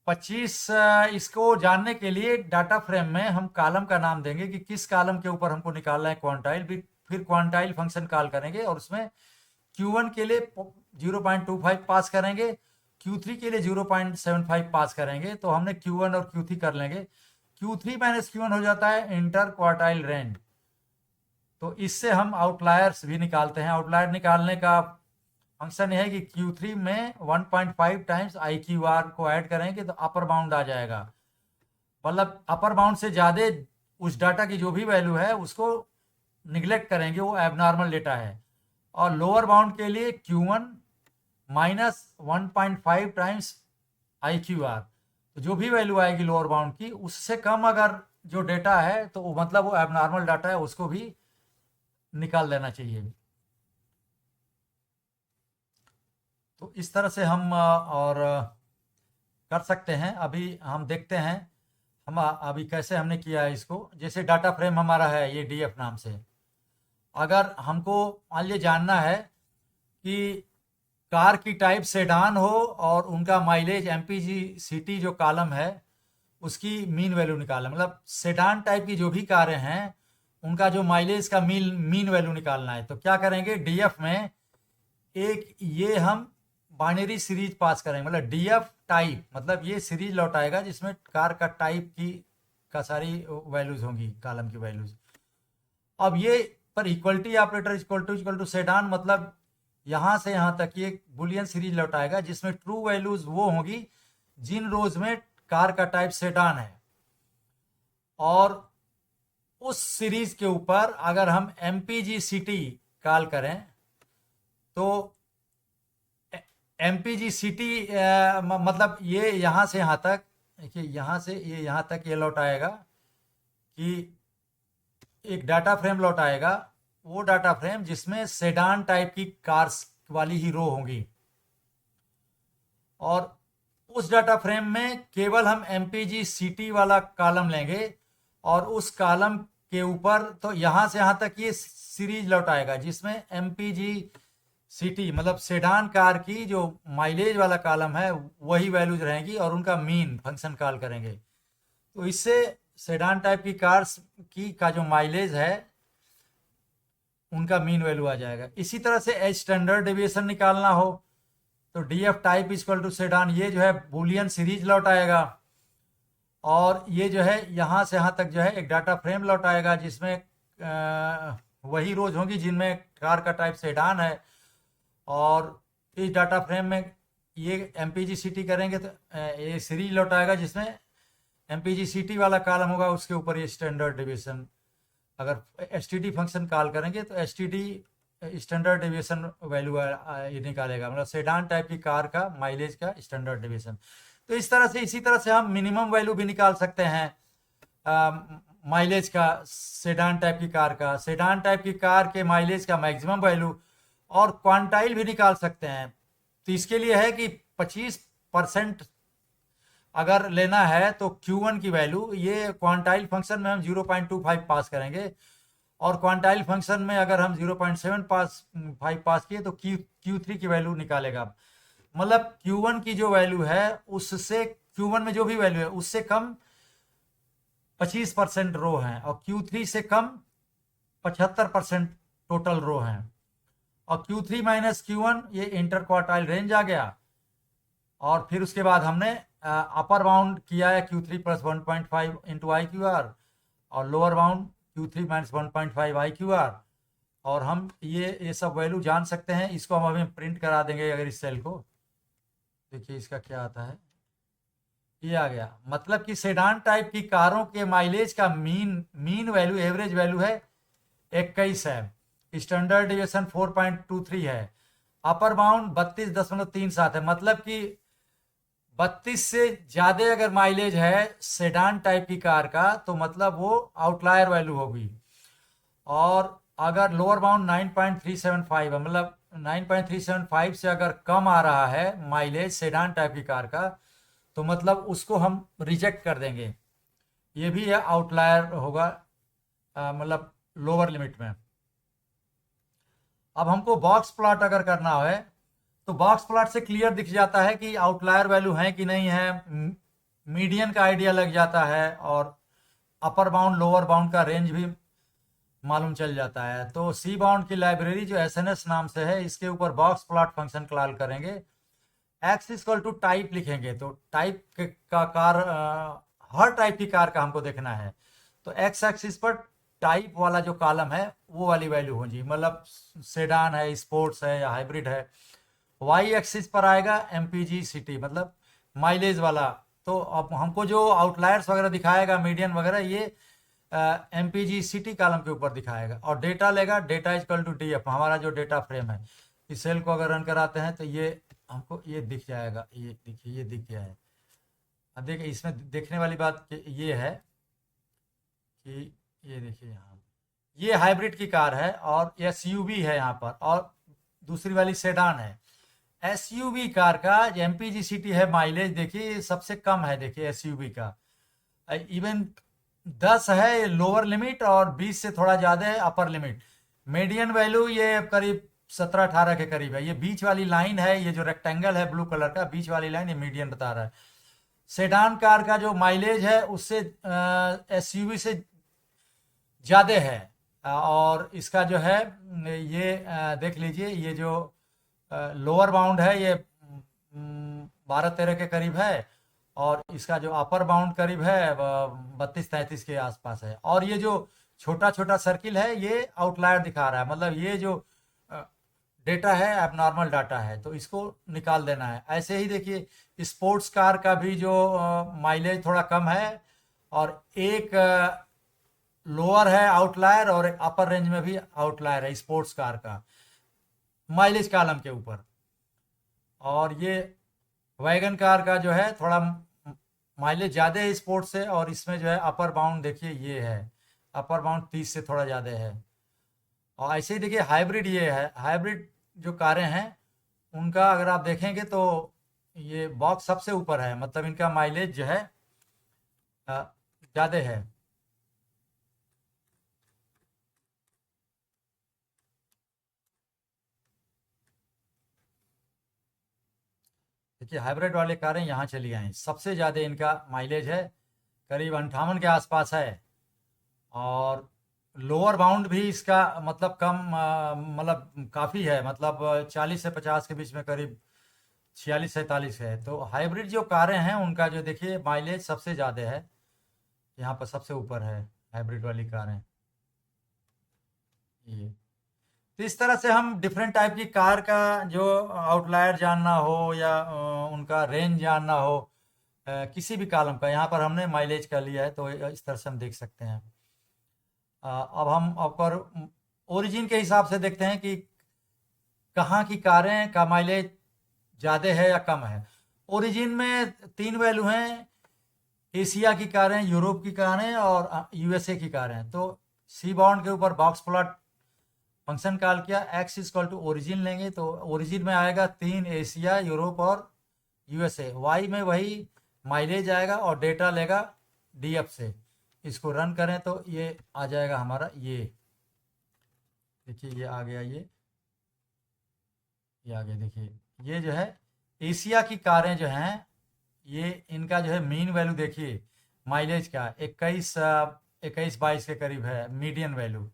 25, इसको जानने के लिए डाटा फ्रेम में हम कॉलम का नाम देंगे कि किस कॉलम के ऊपर हमको निकालना है क्वांटाइल, फिर क्वांटाइल फंक्शन कॉल करेंगे, और उसमें Q1 के लिए 0.25 पास करेंगे, Q3 के लिए 0.75 पास करेंगे। तो हमने Q1 और Q3 कर लेंगे। Q3 माइनस Q1 हो जाता है इंटर क्वार्टाइल रेंज। तो इससे हम आउटलायर्स भी निकालते हैं। आउटलायर निकालने का फंक्शन यह है कि Q3 में 1.5 टाइम्स IQR को ऐड करेंगे तो अपर बाउंड आ जाएगा, मतलब अपर बाउंड से ज़्यादा उस डाटा की जो भी वैल्यू है उसको निगलेक्ट करेंगे, वो एबनॉर्मल डेटा है। और लोअर बाउंड के लिए Q1 माइनस 1.5 टाइम्स IQR, तो जो भी वैल्यू आएगी लोअर बाउंड की, उससे कम अगर जो डेटा है तो वो मतलब वो एबनॉर्मल डाटा है, उसको भी निकाल देना चाहिए। तो इस तरह से हम कर सकते हैं। अभी हम देखते हैं हम अभी कैसे हमने किया है इसको। जैसे डाटा फ्रेम हमारा है ये DF नाम से, अगर हमको मान लीजिए जानना है कि कार की टाइप सेडान हो और उनका माइलेज MPGCT जो कॉलम है उसकी मीन वैल्यू निकालना, मतलब सेडान टाइप की जो भी कारें हैं उनका जो माइलेज का मीन वैल्यू निकालना है, तो क्या करेंगे, DF में एक ये हम बाइनरी सीरीज पास करेंगे, मतलब DF टाइप, मतलब ये सीरीज लौटाएगा जिसमें कार का टाइप की का सारी वैल्यूज होंगी, कॉलम की वैल्यूज। अब ये पर equality operator equal to sedan मतलब यहाँ से यहाँ तक ये बुलियन सीरीज लौटाएगा जिसमें ट्रू वैल्यूज वो होंगी जिन रोज में कार का टाइप सेडान है। और उस सीरीज के ऊपर अगर हम MPG-CT कॉल करें तो MPG-CT मतलब ये यहाँ से यहाँ तक, देखिए यहाँ से ये यहाँ तक ये लौटाएगा कि एक डाटा फ्रेम लौटाएगा, वो डाटा फ्रेम जिसमें सेडान टाइप की कार्स वाली ही रो होंगी। और उस डाटा फ्रेम में केवल हम MPG-CT वाला कॉलम लेंगे और उस कॉलम के ऊपर तो यहाँ से यहाँ तक ये सीरीज लौटाएगा जिसमें MPG-CT मतलब सेडान कार की जो माइलेज वाला कॉलम है वही वैल्यूज रहेंगी और उनका मीन फंक्शन कॉल करेंगे। तो इससे सेडान टाइप की कार्स की का जो माइलेज है उनका मीन वैल्यू आ जाएगा। इसी तरह से एच स्टैंडर्ड डेविएशन निकालना हो तो DF type equal to sedan, ये जो है बुलियन सीरीज लौटाएगा और ये जो है यहाँ से यहाँ तक जो है एक डाटा फ्रेम लौटाएगा जिसमें वही रोज होंगी जिनमें कार का टाइप सेडान है। और इस डाटा फ्रेम में ये MPG-CT करेंगे तो ये सीरीज लौटाएगा जिसमें MPG-CT वाला कॉलम होगा, उसके ऊपर ये स्टैंडर्ड डेविएशन। अगर STD फंक्शन कॉल करेंगे तो STD स्टैंडर्ड डेविएशन वैल्यू ये निकालेगा, मतलब सेडान टाइप की कार का माइलेज का स्टैंडर्ड डेविएशन। तो इस तरह से इसी तरह से हम मिनिमम वैल्यू भी निकाल सकते हैं माइलेज का सेडान टाइप की कार का, सेडान टाइप की कार के माइलेज का मैक्सिमम वैल्यू और क्वांटाइल भी निकाल सकते हैं। तो इसके लिए है कि 25% अगर लेना है तो Q1 की वैल्यू, ये क्वांटाइल फंक्शन में हम 0.25 पास करेंगे और क्वांटाइल फंक्शन में अगर हम 0.75 पास किए तो Q3 की वैल्यू निकालेगा। मतलब Q1 की जो वैल्यू है उससे Q1 में जो भी वैल्यू है उससे कम 25% रो हैं और Q3 से कम 75% टोटल रो हैं। और Q3 माइनस Q1 ये इंटर क्वार्टाइल रेंज आ गया। और फिर उसके बाद हमने अपर बाउंड किया है Q3 प्लस 1.5 इंटू IQR और lower bound Q3 minus 1.5 IQR। और हम ये सब वैल्यू जान सकते हैं। इसको हम अभी प्रिंट करा देंगे अगर इस सेल को, देखिए इसका क्या आता है, ये आ गया। मतलब कि सेडान टाइप की कारों के माइलेज का मीन वैल्यू एवरेज वैल्यू है 21 है, स्टैंडर्ड डेविएशन 4.23 है, अपर बाउंड 32.37 है। मतलब कि 32 से ज़्यादा अगर माइलेज है सेडान टाइप की कार का तो मतलब वो आउटलायर वैल्यू होगी। और अगर लोअर बाउंड 9.375 है, मतलब 9.375 से अगर कम आ रहा है माइलेज सेडान टाइप की कार का तो मतलब उसको हम रिजेक्ट कर देंगे, ये भी है आउटलायर होगा, मतलब लोअर लिमिट में। अब हमको बॉक्स प्लॉट अगर करना है तो बॉक्स प्लॉट से क्लियर दिख जाता है कि आउटलायर वैल्यू है कि नहीं है, मीडियन का आइडिया लग जाता है और अपर बाउंड लोअर बाउंड का रेंज भी मालूम चल जाता है। तो सी बाउंड की लाइब्रेरी जो SNS नाम से है इसके ऊपर बॉक्स प्लॉट फंक्शन कॉल करेंगे, एक्स इक्वल टू टाइप लिखेंगे। तो टाइप का कार हर टाइप की कार का हमको देखना है तो एक्स एक्सिस पर टाइप वाला जो कॉलम है वो वाली वैल्यू होगी, मतलब सेडान है, स्पोर्ट्स है या हाइब्रिड है। वाई एक्सिस पर आएगा MPG-CT मतलब माइलेज वाला। तो अब हमको जो आउटलायर्स वगैरह दिखाएगा मीडियन वगैरह ये MPG-CT कॉलम के ऊपर दिखाएगा। और डेटा लेगा, डेटा इक्वल टू DF हमारा जो डेटा फ्रेम है। इस सेल को अगर रन कराते हैं तो ये हमको ये दिख जाएगा, ये देखिए ये दिख गया है। अब देखिए इसमें देखने वाली बात ये है कि ये देखिए यहाँ ये हाइब्रिड की कार है और SUV है यहाँ पर, और दूसरी वाली सेडान है। SUV कार का MPG-CT है माइलेज देखिए सबसे कम है, देखिए SUV का इवन 10 है लोअर लिमिट और 20 से थोड़ा ज़्यादा है अपर लिमिट। मीडियन वैल्यू ये करीब 17-18 के करीब है। ये बीच वाली लाइन है, ये जो रेक्टेंगल है ब्लू कलर का बीच वाली लाइन ये मीडियन बता रहा है। सेडान कार का जो माइलेज है उससे SUV से ज़्यादा है। और इसका जो है ये देख लीजिए ये जो लोअर बाउंड है ये 12-13 के करीब है और इसका जो अपर बाउंड करीब है 32-33 के आसपास है। और ये जो छोटा छोटा सर्किल है, ये आउटलायर दिखा रहा है, मतलब ये जो डेटा है एबनॉर्मल डाटा है, तो इसको निकाल देना है। ऐसे ही देखिए स्पोर्ट्स कार का भी जो माइलेज थोड़ा कम है, और एक लोअर है आउटलायर और एक अपर रेंज में भी आउटलायर है स्पोर्ट्स कार का माइलेज कॉलम के ऊपर। और ये वैगन कार का जो है थोड़ा माइलेज ज़्यादा है स्पोर्ट्स से, और इसमें जो है अपर बाउंड देखिए ये है, अपर बाउंड 30 से थोड़ा ज़्यादा है। और ऐसे ही देखिए हाइब्रिड, ये है हाइब्रिड जो कारें हैं उनका अगर आप देखेंगे तो ये बॉक्स सबसे ऊपर है, मतलब इनका माइलेज जो है ज़्यादा है। देखिए हाइब्रिड वाले कारें यहाँ चली आई, सबसे ज़्यादा इनका माइलेज है, करीब 58 के आसपास है। और लोअर बाउंड भी इसका मतलब कम, मतलब काफ़ी है, मतलब 40 से 50 के बीच में, करीब 46-47 है। तो हाइब्रिड जो कारें हैं उनका जो देखिए माइलेज सबसे ज़्यादा है, यहाँ पर सबसे ऊपर है हाइब्रिड वाली कारें ये। तो इस तरह से हम डिफरेंट टाइप की कार का जो आउटलायर जानना हो या उनका रेंज जानना हो, किसी भी कॉलम का, यहाँ पर हमने माइलेज का लिया है, तो इस तरह से हम देख सकते हैं। अब हम और ओरिजिन के हिसाब से देखते हैं कि कहाँ की कारें का माइलेज ज़्यादा है या कम है। ओरिजिन में 3 वैल्यू हैं, एशिया की कारें, यूरोप की कारें और यूएसए की कारें। तो सी बाउंड के ऊपर बॉक्स प्लॉट फंक्शन कॉल किया, एक्स इक्वल टू ओरिजिन लेंगे तो ओरिजिन में आएगा 3 एशिया, यूरोप और यूएसए। वाई में वही माइलेज आएगा और डेटा लेगा डीएफ से। इसको रन करें तो ये आ जाएगा हमारा, ये देखिए ये आ गया, ये आ गया। देखिए ये जो है एशिया की कारें जो हैं, ये इनका जो है मीन वैल्यू देखिए माइलेज का 21-22 के करीब है मीडियन वैल्यू,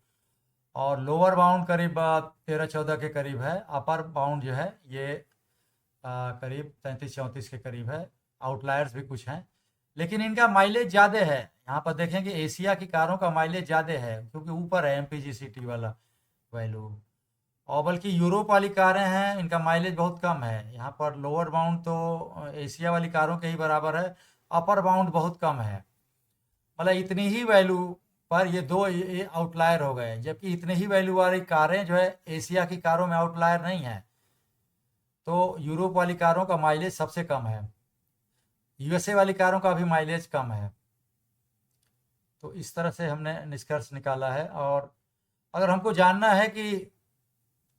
और लोअर बाउंड करीब 13-14 के करीब है, अपर बाउंड जो है ये करीब 33-34 के करीब है। आउटलायर्स भी कुछ हैं, लेकिन इनका माइलेज ज़्यादा है। यहाँ पर देखेंगे एशिया की कारों का माइलेज ज़्यादा है, क्योंकि ऊपर है MPGCT वाला वैल्यू। और बल्कि यूरोप वाली कारें हैं, इनका माइलेज बहुत कम है। यहाँ पर लोअर बाउंड तो एशिया वाली कारों के ही बराबर है, अपर बाउंड बहुत कम है। मतलब इतनी ही वैल्यू पर ये दो ये आउटलायर हो गए, जबकि इतनी ही वैल्यू वाली कारें जो है एशिया की कारों में आउटलायर नहीं है। तो यूरोप वाली कारों का माइलेज सबसे कम है, यूएसए वाली कारों का भी माइलेज कम है। तो इस तरह से हमने निष्कर्ष निकाला है। और अगर हमको जानना है कि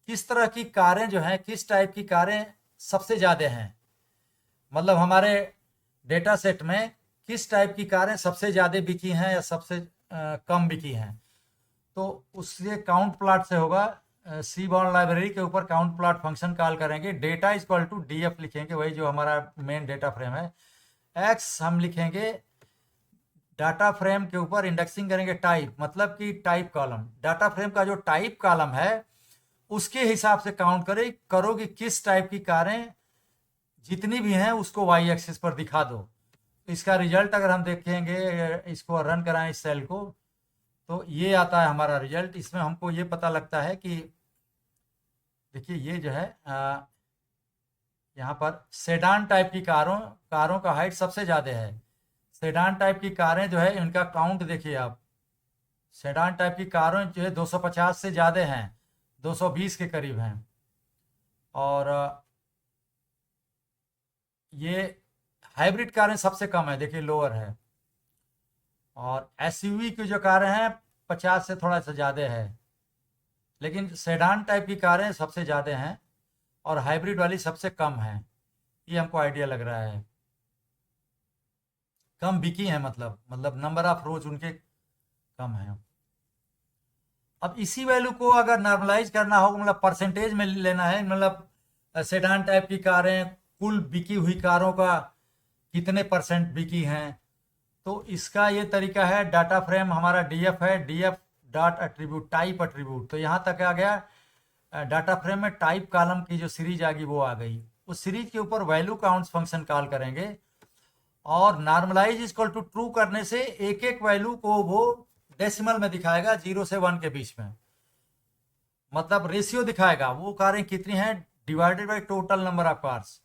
किस तरह की कारें जो हैं, किस टाइप की कारें सबसे ज़्यादा हैं, मतलब हमारे डेटा सेट में किस टाइप की कारें सबसे ज़्यादा बिकी हैं या सबसे कम बिकी हैं, तो उससे काउंट प्लॉट से होगा। सी बाउंड लाइब्रेरी के ऊपर काउंट प्लॉट फंक्शन कॉल करेंगे, डेटा इक्वल टू डीएफ लिखेंगे, वही जो हमारा मेन डेटा फ्रेम है। एक्स हम लिखेंगे डाटा फ्रेम के ऊपर इंडेक्सिंग करेंगे टाइप, मतलब कि टाइप कॉलम, डाटा फ्रेम का जो टाइप कॉलम है उसके हिसाब से काउंट करो कि किस टाइप की कारें जितनी भी हैं उसको वाई एक्सिस पर दिखा दो। इसका रिजल्ट अगर हम देखेंगे, इसको रन कराएं इस सेल को, तो ये आता है हमारा रिजल्ट। इसमें हमको ये पता लगता है कि देखिए ये जो है यहाँ पर सेडान टाइप की कारों का हाइट सबसे ज़्यादा है। सेडान टाइप की कारें जो है इनका काउंट देखिए आप, सेडान टाइप की कारें जो है 250 से ज़्यादा हैं, 220 के करीब हैं। और ये हाइब्रिड कारें सबसे कम है, देखिए लोअर है। और एसयूवी की जो कारें हैं 50 से थोड़ा सा ज़्यादा है, लेकिन सेडान टाइप की कारें सबसे ज़्यादा हैं और हाइब्रिड वाली सबसे कम है। ये हमको आइडिया लग रहा है, कम बिकी है, मतलब नंबर ऑफ रोज उनके कम है। अब इसी वैल्यू को अगर नॉर्मलाइज करना हो, मतलब परसेंटेज में लेना है, मतलब सेडान टाइप की कारें कुल बिकी हुई कारों का कितने परसेंट बिकी हैं, तो इसका ये तरीका है। डाटा फ्रेम हमारा डीएफ है, DF dot attribute type attribute, तो यहाँ तक आ गया। डाटा फ्रेम में टाइप कॉलम की जो सीरीज आ गई वो आ गई, उस सीरीज के ऊपर वैल्यू काउंट्स फंक्शन कॉल करेंगे, और नॉर्मलाइज इक्वल टू ट्रू करने से एक एक वैल्यू को वो डेसिमल में दिखाएगा, 0 से 1 के बीच में, मतलब रेशियो दिखाएगा वो कारें कितनी हैं divided by total number of cars,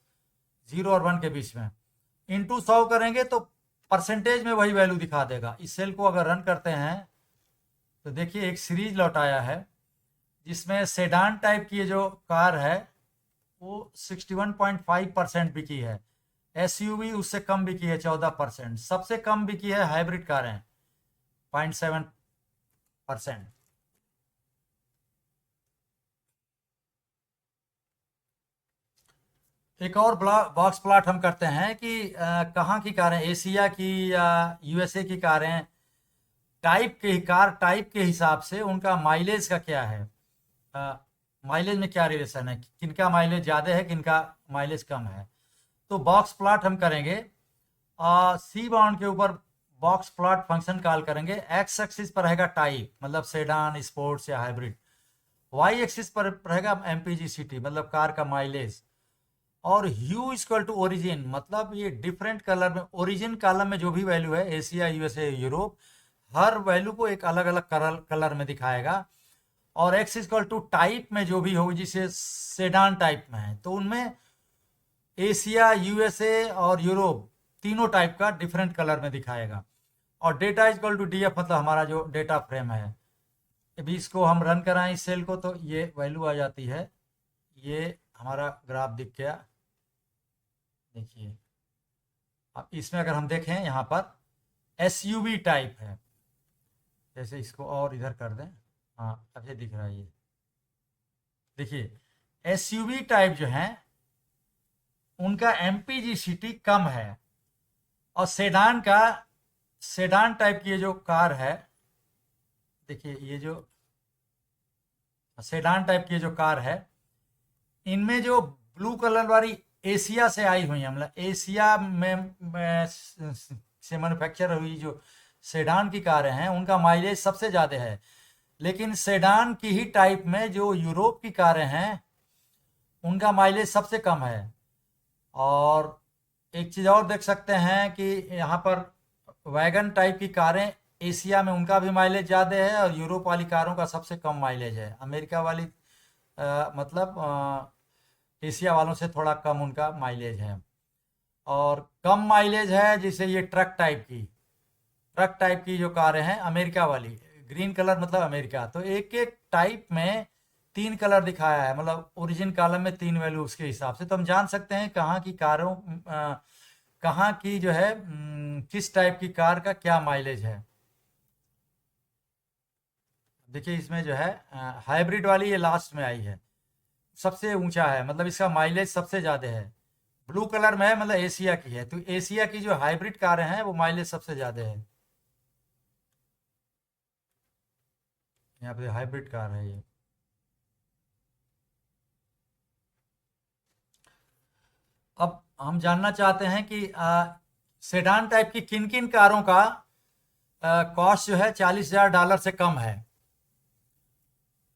0 और 1 के बीच में, इंटू 100 करेंगे तो परसेंटेज में वही वैल्यू दिखा देगा। इस सेल को अगर रन करते हैं तो देखिए एक सीरीज लौटाया है जिसमें सेडान टाइप की जो कार है वो 61.5% बिकी है, एसयूवी उससे कम बिकी है 14%, सबसे कम बिकी है हाइब्रिड कारें 0.7%। एक और बॉक्स प्लॉट हम करते हैं कि कहाँ की कारें, एशिया की या यूएसए की कारें, टाइप के हिसाब से उनका माइलेज का क्या है, माइलेज में क्या रिलेशन है, किनका माइलेज ज़्यादा है किनका माइलेज कम है। तो बॉक्स प्लॉट हम करेंगे, सी बाउंड के ऊपर बॉक्स प्लॉट फंक्शन कॉल करेंगे, एक्स एक्सिस पर रहेगा टाइप मतलब सेडान, स्पोर्ट्स या हाइब्रिड, वाई एक्सिस पर रहेगा एमपीजी सिटी मतलब कार का माइलेज, और ह्यू इक्वल टू ओरिजिन मतलब ये डिफरेंट कलर में, ओरिजिन कॉलम में जो भी वैल्यू है एशिया यूएसए यूरोप, हर वैल्यू को एक अलग अलग कलर में दिखाएगा, और एक्स इक्वल टू टाइप में जो भी होगी जिसे सेडान टाइप में है तो उनमें एशिया यूएसए और यूरोप तीनों टाइप का डिफरेंट कलर में दिखाएगा, और डेटा इक्वल टू डीएफ मतलब हमारा जो डेटा फ्रेम है। अभी इसको हम रन कराएं इस सेल को तो ये वैल्यू आ जाती है, ये हमारा ग्राफ दिख गया। देखिए अब इसमें अगर हम देखें यहाँ पर एसयूवी टाइप है, जैसे इसको और इधर कर दें, हाँ अब ये दिख रहा है, ये देखिए एसयूवी टाइप जो है उनका एमपीजी सिटी कम है, और सेडान टाइप की ये जो कार है, देखिए ये जो सेडान टाइप की जो कार है इनमें जो ब्लू कलर वाली एशिया से आई हुई है मतलब एशिया में से मैन्युफैक्चर हुई जो सेडान की कारें हैं उनका माइलेज सबसे ज़्यादा है, लेकिन सेडान की ही टाइप में जो यूरोप की कारें हैं उनका माइलेज सबसे कम है। और एक चीज़ और देख सकते हैं कि यहाँ पर वैगन टाइप की कारें एशिया में उनका भी माइलेज ज़्यादा है, और यूरोप वाली कारों का सबसे कम माइलेज है, अमेरिका वाली मतलब एशिया वालों से थोड़ा कम उनका माइलेज है। और कम माइलेज है जैसे ये ट्रक टाइप की जो कारें हैं अमेरिका वाली, ग्रीन कलर मतलब अमेरिका, तो एक एक टाइप में 3 कलर दिखाया है मतलब ओरिजिन कॉलम में 3 वैल्यू उसके हिसाब से, तो हम जान सकते हैं कहाँ की कारों कहाँ की जो है किस टाइप की कार का क्या माइलेज है। देखिए इसमें जो है हाइब्रिड वाली ये लास्ट में आई है, सबसे ऊंचा है मतलब इसका माइलेज सबसे ज़्यादा है, ब्लू कलर में है मतलब एशिया की है, तो एशिया की जो हाइब्रिड कारें हैं वो माइलेज सबसे ज़्यादा है, यहाँ पे हाइब्रिड कार है ये। अब हम जानना चाहते हैं कि सेडान टाइप की किन किन कारों का कॉस्ट जो है $40,000 से कम है,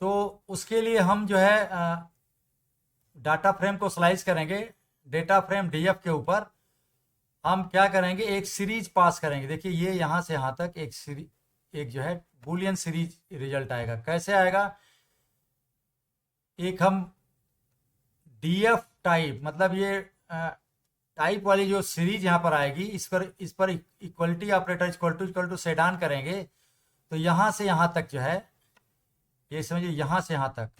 तो उसके लिए हम जो है डाटा फ्रेम को स्लाइस करेंगे, डेटा फ्रेम डीएफ के ऊपर हम क्या करेंगे एक सीरीज पास करेंगे। देखिए ये यहाँ से यहाँ तक एक जो है बुलियन सीरीज रिजल्ट आएगा, कैसे आएगा, एक हम डीएफ टाइप मतलब ये टाइप वाली जो सीरीज यहाँ पर आएगी इस पर equality operator equal to sedan करेंगे, तो यहाँ से यहाँ तक जो है ये समझिए यहाँ से यहाँ तक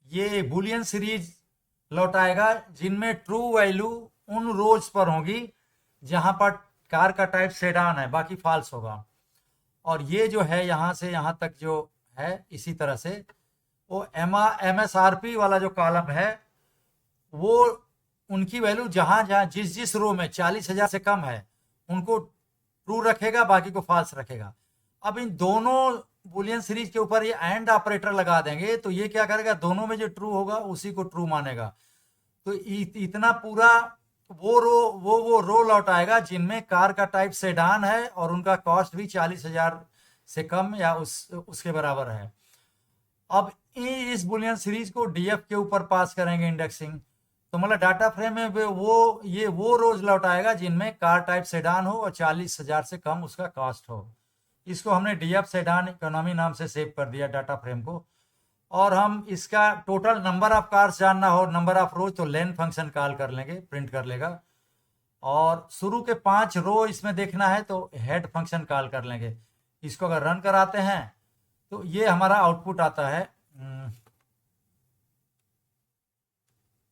ये बुलियन सीरीज लौटाएगा जिनमें ट्रू वैल्यू उन रोज पर होगी जहाँ पर कार का टाइप सेडान है, बाकी फॉल्स होगा। और ये जो है यहाँ से यहाँ तक जो है इसी तरह से वो MSRP वाला जो कॉलम है वो उनकी वैल्यू जहाँ जहाँ जिस रो में 40,000 से कम है उनको ट्रू रखेगा, बाकी को फॉल्स रखेगा। अब इन दोनों बुलियन सीरीज के ऊपर ये एंड ऑपरेटर लगा देंगे तो ये क्या करेगा, दोनों में जो ट्रू होगा उसी को ट्रू मानेगा, तो इतना पूरा वो रो लौटाएगा जिनमें कार का टाइप सेडान है और उनका कॉस्ट भी 40,000 से कम या उसके बराबर है। अब इस बुलियन सीरीज को डीएफ के ऊपर पास करेंगे इंडेक्सिंग, तो मतलब डाटा फ्रेम में वो रोज लौटाएगा जिनमें कार टाइप सेडान हो और 40,000 से कम उसका कॉस्ट हो। इसको हमने डीएफ सेडान इकोनॉमी नाम से सेव कर दिया डाटा फ्रेम को। और हम इसका टोटल नंबर ऑफ कार्स जानना हो, नंबर ऑफ रोज, तो लेन फंक्शन कॉल कर लेंगे, प्रिंट कर लेगा। और शुरू के 5 रो इसमें देखना है तो हेड फंक्शन कॉल कर लेंगे। इसको अगर रन कराते हैं तो ये हमारा आउटपुट आता है।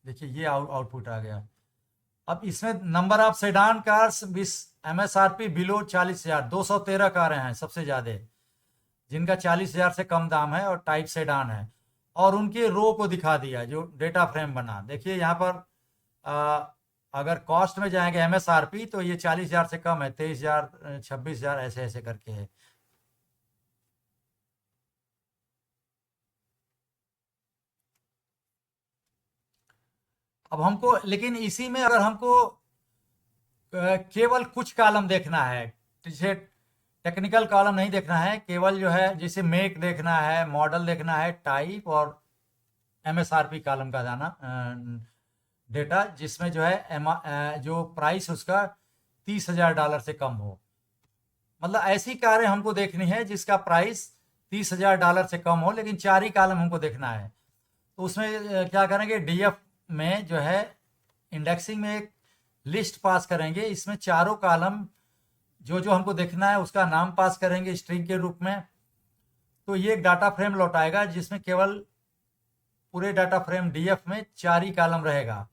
देखिए ये आउटपुट आ गया। अब इसमें number of sedan cars MSRP below 40,000, 213 कारें हैं सबसे ज़्यादा, जिनका 40,000 से कम दाम है और टाइप सेडान है। और उनके रो को दिखा दिया जो डेटा फ्रेम बना। देखिए यहाँ पर अगर कॉस्ट में जाएंगे MSRP तो ये 40,000 से कम है, 23,000, 26,000 ऐसे ऐसे करके है। अब हमको, लेकिन इसी में अगर हमको केवल कुछ कॉलम देखना है, जैसे टेक्निकल कॉलम नहीं देखना है, केवल जो है जैसे मेक देखना है, मॉडल देखना है, टाइप और MSRP कॉलम का जाना डेटा, जिसमें जो है जो प्राइस उसका $30,000 से कम हो। मतलब ऐसी कारें हमको देखनी है जिसका प्राइस $30,000 से कम हो, लेकिन 4 ही कॉलम हमको देखना है। तो उसमें क्या करेंगे, डीएफ में जो है इंडेक्सिंग में एक लिस्ट पास करेंगे। इसमें चारों कॉलम जो जो हमको देखना है उसका नाम पास करेंगे स्ट्रिंग के रूप में। तो ये एक डाटा फ्रेम लौटाएगा जिसमें केवल पूरे डाटा फ्रेम डीएफ में 4 ही कॉलम रहेगा।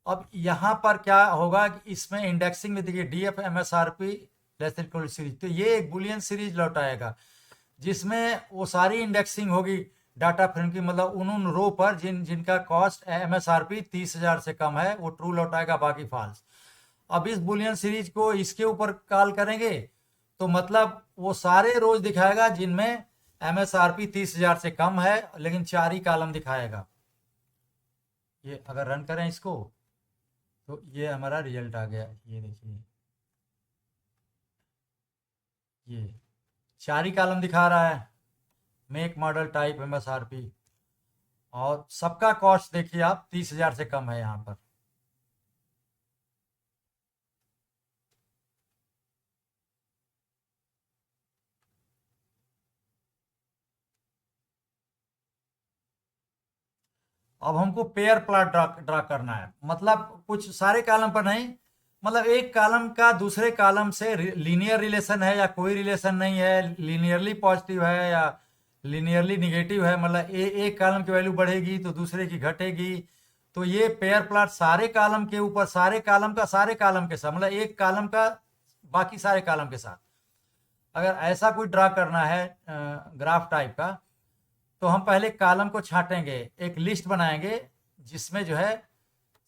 अब यहाँ पर क्या होगा कि इसमें इंडेक्सिंग में देखिए DF MSRP less than equal series, तो ये एक बुलियन सीरीज लौटाएगा जिसमें वो सारी इंडेक्सिंग होगी डाटा फ्रेम की, मतलब उन रो पर जिनका कॉस्ट MSRP 30,000 से कम है वो ट्रू लौटाएगा, बाकी फॉल्स। अब इस बुलियन सीरीज को इसके ऊपर कॉल करेंगे तो मतलब वो सारे रोज दिखाएगा जिनमें MSRP 30,000 से कम है, लेकिन 4 ही कॉलम दिखाएगा। ये अगर रन करें इसको तो ये हमारा रिजल्ट आ गया। ये देखिए ये 4 ही कॉलम दिखा रहा है, मेक, मॉडल, टाइप, MSRP, और सबका कॉस्ट देखिए आप 30,000 से कम है यहाँ पर। अब हमको पेयर प्लॉट ड्रा करना है, मतलब कुछ सारे कॉलम पर नहीं, मतलब एक कॉलम का दूसरे कॉलम से लीनियर रिलेशन है या कोई रिलेशन नहीं है, लीनियरली पॉजिटिव है या लीनियरली निगेटिव है, मतलब एक कॉलम की वैल्यू बढ़ेगी तो दूसरे की घटेगी। तो ये पेयर प्लॉट सारे कॉलम के ऊपर, सारे कॉलम का सारे कॉलम के साथ, मतलब एक कॉलम का बाकी सारे कॉलम के साथ, अगर ऐसा कोई ड्रा करना है ग्राफ टाइप का, तो हम पहले कॉलम को छांटेंगे, एक लिस्ट बनाएंगे जिसमें जो है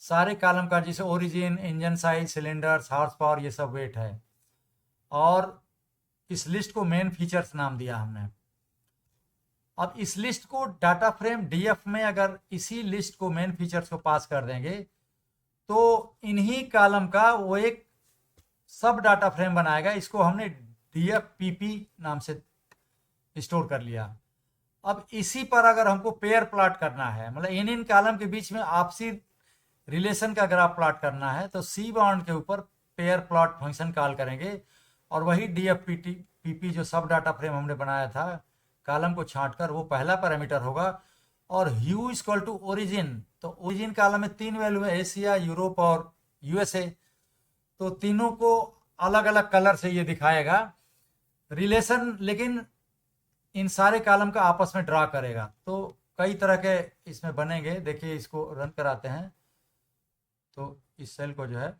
सारे कॉलम का, जैसे origin, engine size, cylinders, horse power, ये सब वेट है। और इस लिस्ट को मेन फीचर्स नाम दिया हमने। अब इस लिस्ट को डाटा फ्रेम डीएफ में अगर इसी लिस्ट को मेन फीचर्स को पास कर देंगे तो इन्हीं कॉलम का वो एक सब डाटा फ्रेम बनाएगा। इसको हमने डीएफ पीपी नाम से स्टोर कर लिया। अब इसी पर अगर हमको पेयर प्लॉट करना है, मतलब इन कॉलम के बीच में आपसी रिलेशन का ग्राफ प्लॉट करना है, तो सी बाउंड के ऊपर पेयर प्लॉट फंक्शन कॉल करेंगे और वही डीएफ पीपी जो सब डाटा फ्रेम हमने बनाया था कॉलम को छांटकर, वो पहला पैरामीटर होगा। और ह्यू इज इक्वल टू ओरिजिन, तो ओरिजिन कॉलम में 3 वैल्यू है, एशिया, यूरोप और यूएसए, तो तीनों को अलग अलग कलर से ये दिखाएगा रिलेशन, लेकिन इन सारे कॉलम का आपस में ड्रा करेगा। तो कई तरह के इसमें बनेंगे। देखिए इसको रन कराते हैं तो इस सेल को जो है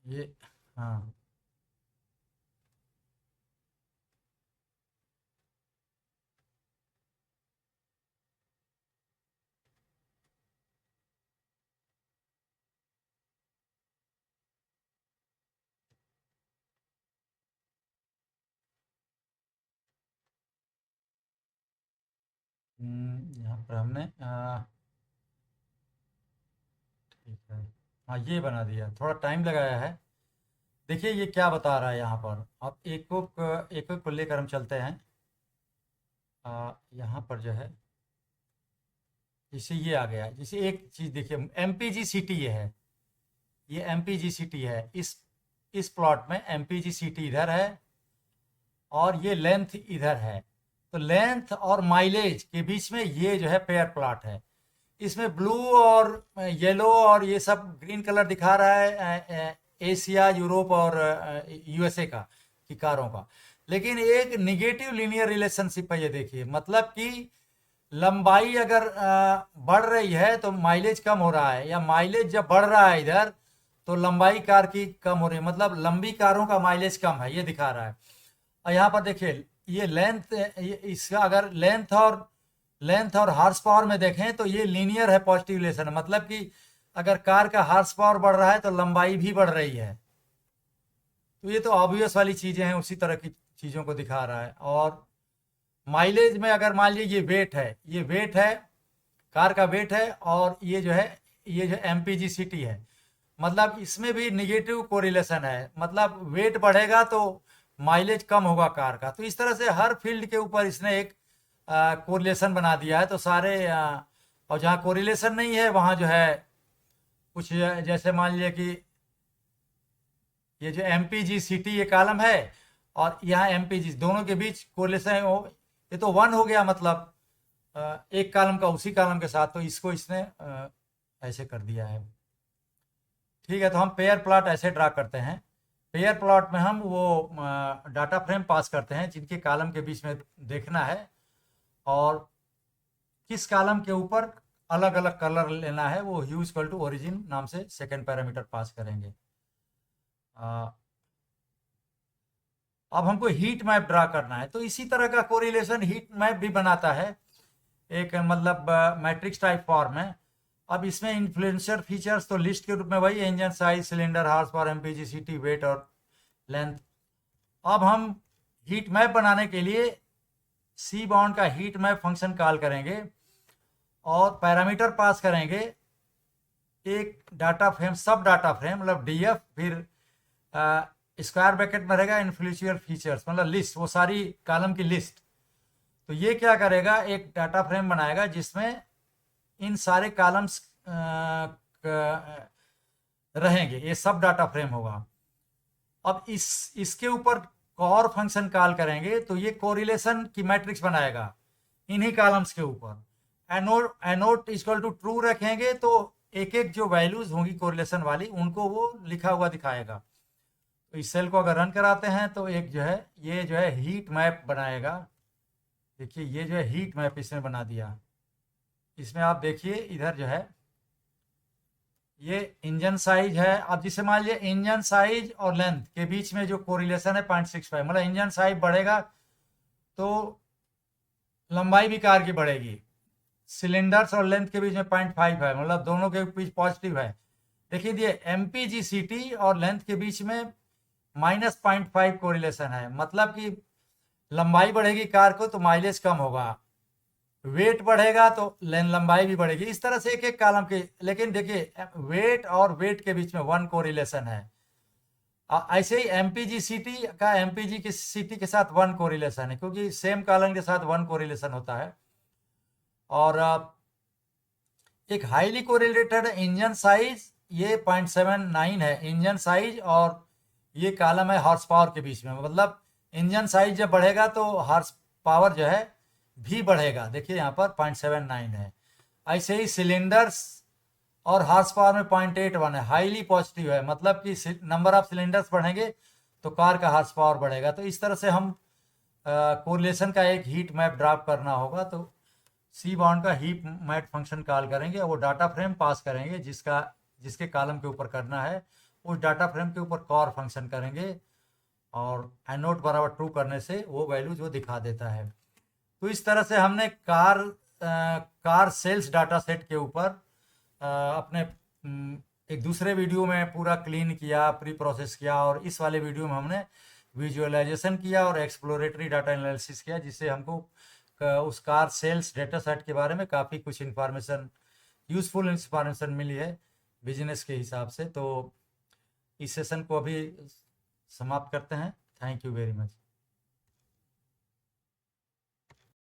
ये, हाँ यहाँ पर हमने ठीक है, हाँ ये बना दिया, थोड़ा टाइम लगाया है। देखिए ये क्या बता रहा है यहाँ पर। अब एक को लेकर हम चलते हैं। यहाँ पर जो है जैसे ये आ गया, जैसे एक चीज़ देखिए एमपीजी सिटी ये एमपीजी सिटी है, इस प्लॉट में एमपीजी सिटी इधर है और ये लेंथ इधर है। तो लेंथ और माइलेज के बीच में ये जो है पेयर प्लॉट है। इसमें ब्लू और येलो और ये सब ग्रीन कलर दिखा रहा है एशिया, यूरोप और यूएसए का की कारों का। लेकिन एक निगेटिव लीनियर रिलेशनशिप है ये देखिए, मतलब कि लंबाई अगर बढ़ रही है तो माइलेज कम हो रहा है, या माइलेज जब बढ़ रहा है इधर तो लंबाई कार की कम हो रही है, मतलब लंबी कारों का माइलेज कम है, ये दिखा रहा है। और यहाँ पर देखिए ये लेंथ, इसका अगर लेंथ और हार्स पावर में देखें तो ये लीनियर है, पॉजिटिव रिलेशन, मतलब कि अगर कार का हार्स पावर बढ़ रहा है तो लंबाई भी बढ़ रही है। तो ये तो ऑब्वियस वाली चीज़ें हैं, उसी तरह की चीज़ों को दिखा रहा है। और माइलेज में अगर मान लीजिए ये वेट है, कार का वेट है, और ये जो एमपीजी सिटी है, मतलब इसमें भी निगेटिव कोरिलेशन है, मतलब वेट बढ़ेगा तो माइलेज कम होगा कार का। तो इस तरह से हर फील्ड के ऊपर इसने एक कोरिलेशन बना दिया है। तो सारे और जहाँ कोरिलेशन नहीं है वहाँ जो है कुछ, जैसे मान लीजिए कि ये जो एमपीजी सिटी ये कॉलम है और यहाँ एमपीजी, दोनों के बीच कोरिलेशन हो, ये तो 1 हो गया, मतलब एक कॉलम का उसी कॉलम के साथ, तो इसको इसने ऐसे कर दिया है। ठीक है, तो हम पेयर प्लॉट ऐसे ड्रा करते हैं। पेयर प्लॉट में हम वो डाटा फ्रेम पास करते हैं जिनके कॉलम के बीच में देखना है, और किस कॉलम के ऊपर अलग अलग कलर लेना है वो ह्यू इक्वल टू ओरिजिन नाम से सेकंड पैरामीटर पास करेंगे। अब हमको हीट मैप ड्रा करना है, तो इसी तरह का कोरिलेशन हीट मैप भी बनाता है, एक मतलब मैट्रिक्स टाइप फॉर्म है। अब इसमें इन्फ्लुएंसर फीचर्स तो लिस्ट के रूप में वही engine size, cylinder, horse power, MPG city, weight और लेंथ। अब हम हीट मैप बनाने के लिए सी बॉन्ड का हीट मैप फंक्शन कॉल करेंगे और पैरामीटर पास करेंगे, एक डाटा फ्रेम, सब डाटा फ्रेम मतलब डीएफ, फिर स्क्वायर ब्रैकेट में रहेगा इन्फ्लुएंशियल फीचर्स, मतलब लिस्ट, वो सारी कॉलम की लिस्ट। तो ये क्या करेगा, एक डाटा फ्रेम बनाएगा जिसमें इन सारे कॉलम्स रहेंगे, ये सब डाटा फ्रेम होगा। अब इसके ऊपर कॉर फंक्शन कॉल करेंगे तो ये कोरिलेशन की मैट्रिक्स बनाएगा इन्हीं कॉलम्स के ऊपर। एनोट इक्वल टू ट्रू रखेंगे तो एक एक जो वैल्यूज होंगी कोरिलेशन वाली उनको वो लिखा हुआ दिखाएगा। तो इस सेल को अगर रन कराते हैं तो एक जो है ये जो है हीट मैप बनाएगा। देखिए ये जो है हीट मैप इसने बना दिया। इसमें आप देखिए इधर जो है ये इंजन साइज है। अब जिसे मान लीजिए इंजन साइज और लेंथ के बीच में जो कोरिलेशन है 0.65, मतलब इंजन साइज बढ़ेगा तो लंबाई भी कार की बढ़ेगी। सिलेंडर्स और लेंथ के बीच में 0.5 है, मतलब दोनों के बीच पॉजिटिव है। देखिए ये एमपीजी सिटी और लेंथ के बीच में -0.5 कोरिलेशन है, मतलब कि लंबाई बढ़ेगी कार को तो माइलेज कम होगा, वेट बढ़ेगा तो लंबाई भी बढ़ेगी। इस तरह से एक एक कॉलम के, लेकिन देखिए वेट और वेट के बीच में 1 कोरिलेशन है। ऐसे ही एमपीजी सिटी का एमपीजी की सिटी के साथ 1 कोरिलेशन है, क्योंकि सेम कॉलम के साथ 1 कोरिलेशन होता है। और एक हाईली कोरिलेटेड इंजन साइज, ये 0.79 है इंजन साइज, और ये कॉलम है हॉर्स पावर के बीच में, मतलब इंजन साइज जब बढ़ेगा तो हॉर्स पावर जो है भी बढ़ेगा। देखिए यहाँ पर 0.79 है। ऐसे ही सिलेंडर्स और हॉर्स पावर में 0.81 है, हाईली पॉजिटिव है, मतलब कि नंबर ऑफ सिलेंडर्स बढ़ेंगे तो कार का हॉर्स पावर बढ़ेगा। तो इस तरह से हम कोरिलेशन का एक हीट मैप ड्राफ्ट करना होगा। तो सी बाउंड का हीट मैप फंक्शन कॉल करेंगे और वो डाटा फ्रेम पास करेंगे जिसके कॉलम के ऊपर करना है, उस डाटा फ्रेम के ऊपर कॉर फंक्शन करेंगे और एनोट बराबर ट्रू करने से वो वैल्यू जो दिखा देता है। तो इस तरह से हमने कार सेल्स डाटा सेट के ऊपर अपने एक दूसरे वीडियो में पूरा क्लीन किया, प्री प्रोसेस किया, और इस वाले वीडियो में हमने विजुअलाइजेशन किया और एक्सप्लोरेटरी डाटा एनालिसिस किया, जिससे हमको उस कार सेल्स डेटा सेट के बारे में काफ़ी कुछ इन्फॉर्मेशन, यूज़फुल इन्फॉर्मेशन मिली है बिजनेस के हिसाब से। तो इस सेशन को अभी समाप्त करते हैं। Thank you very much.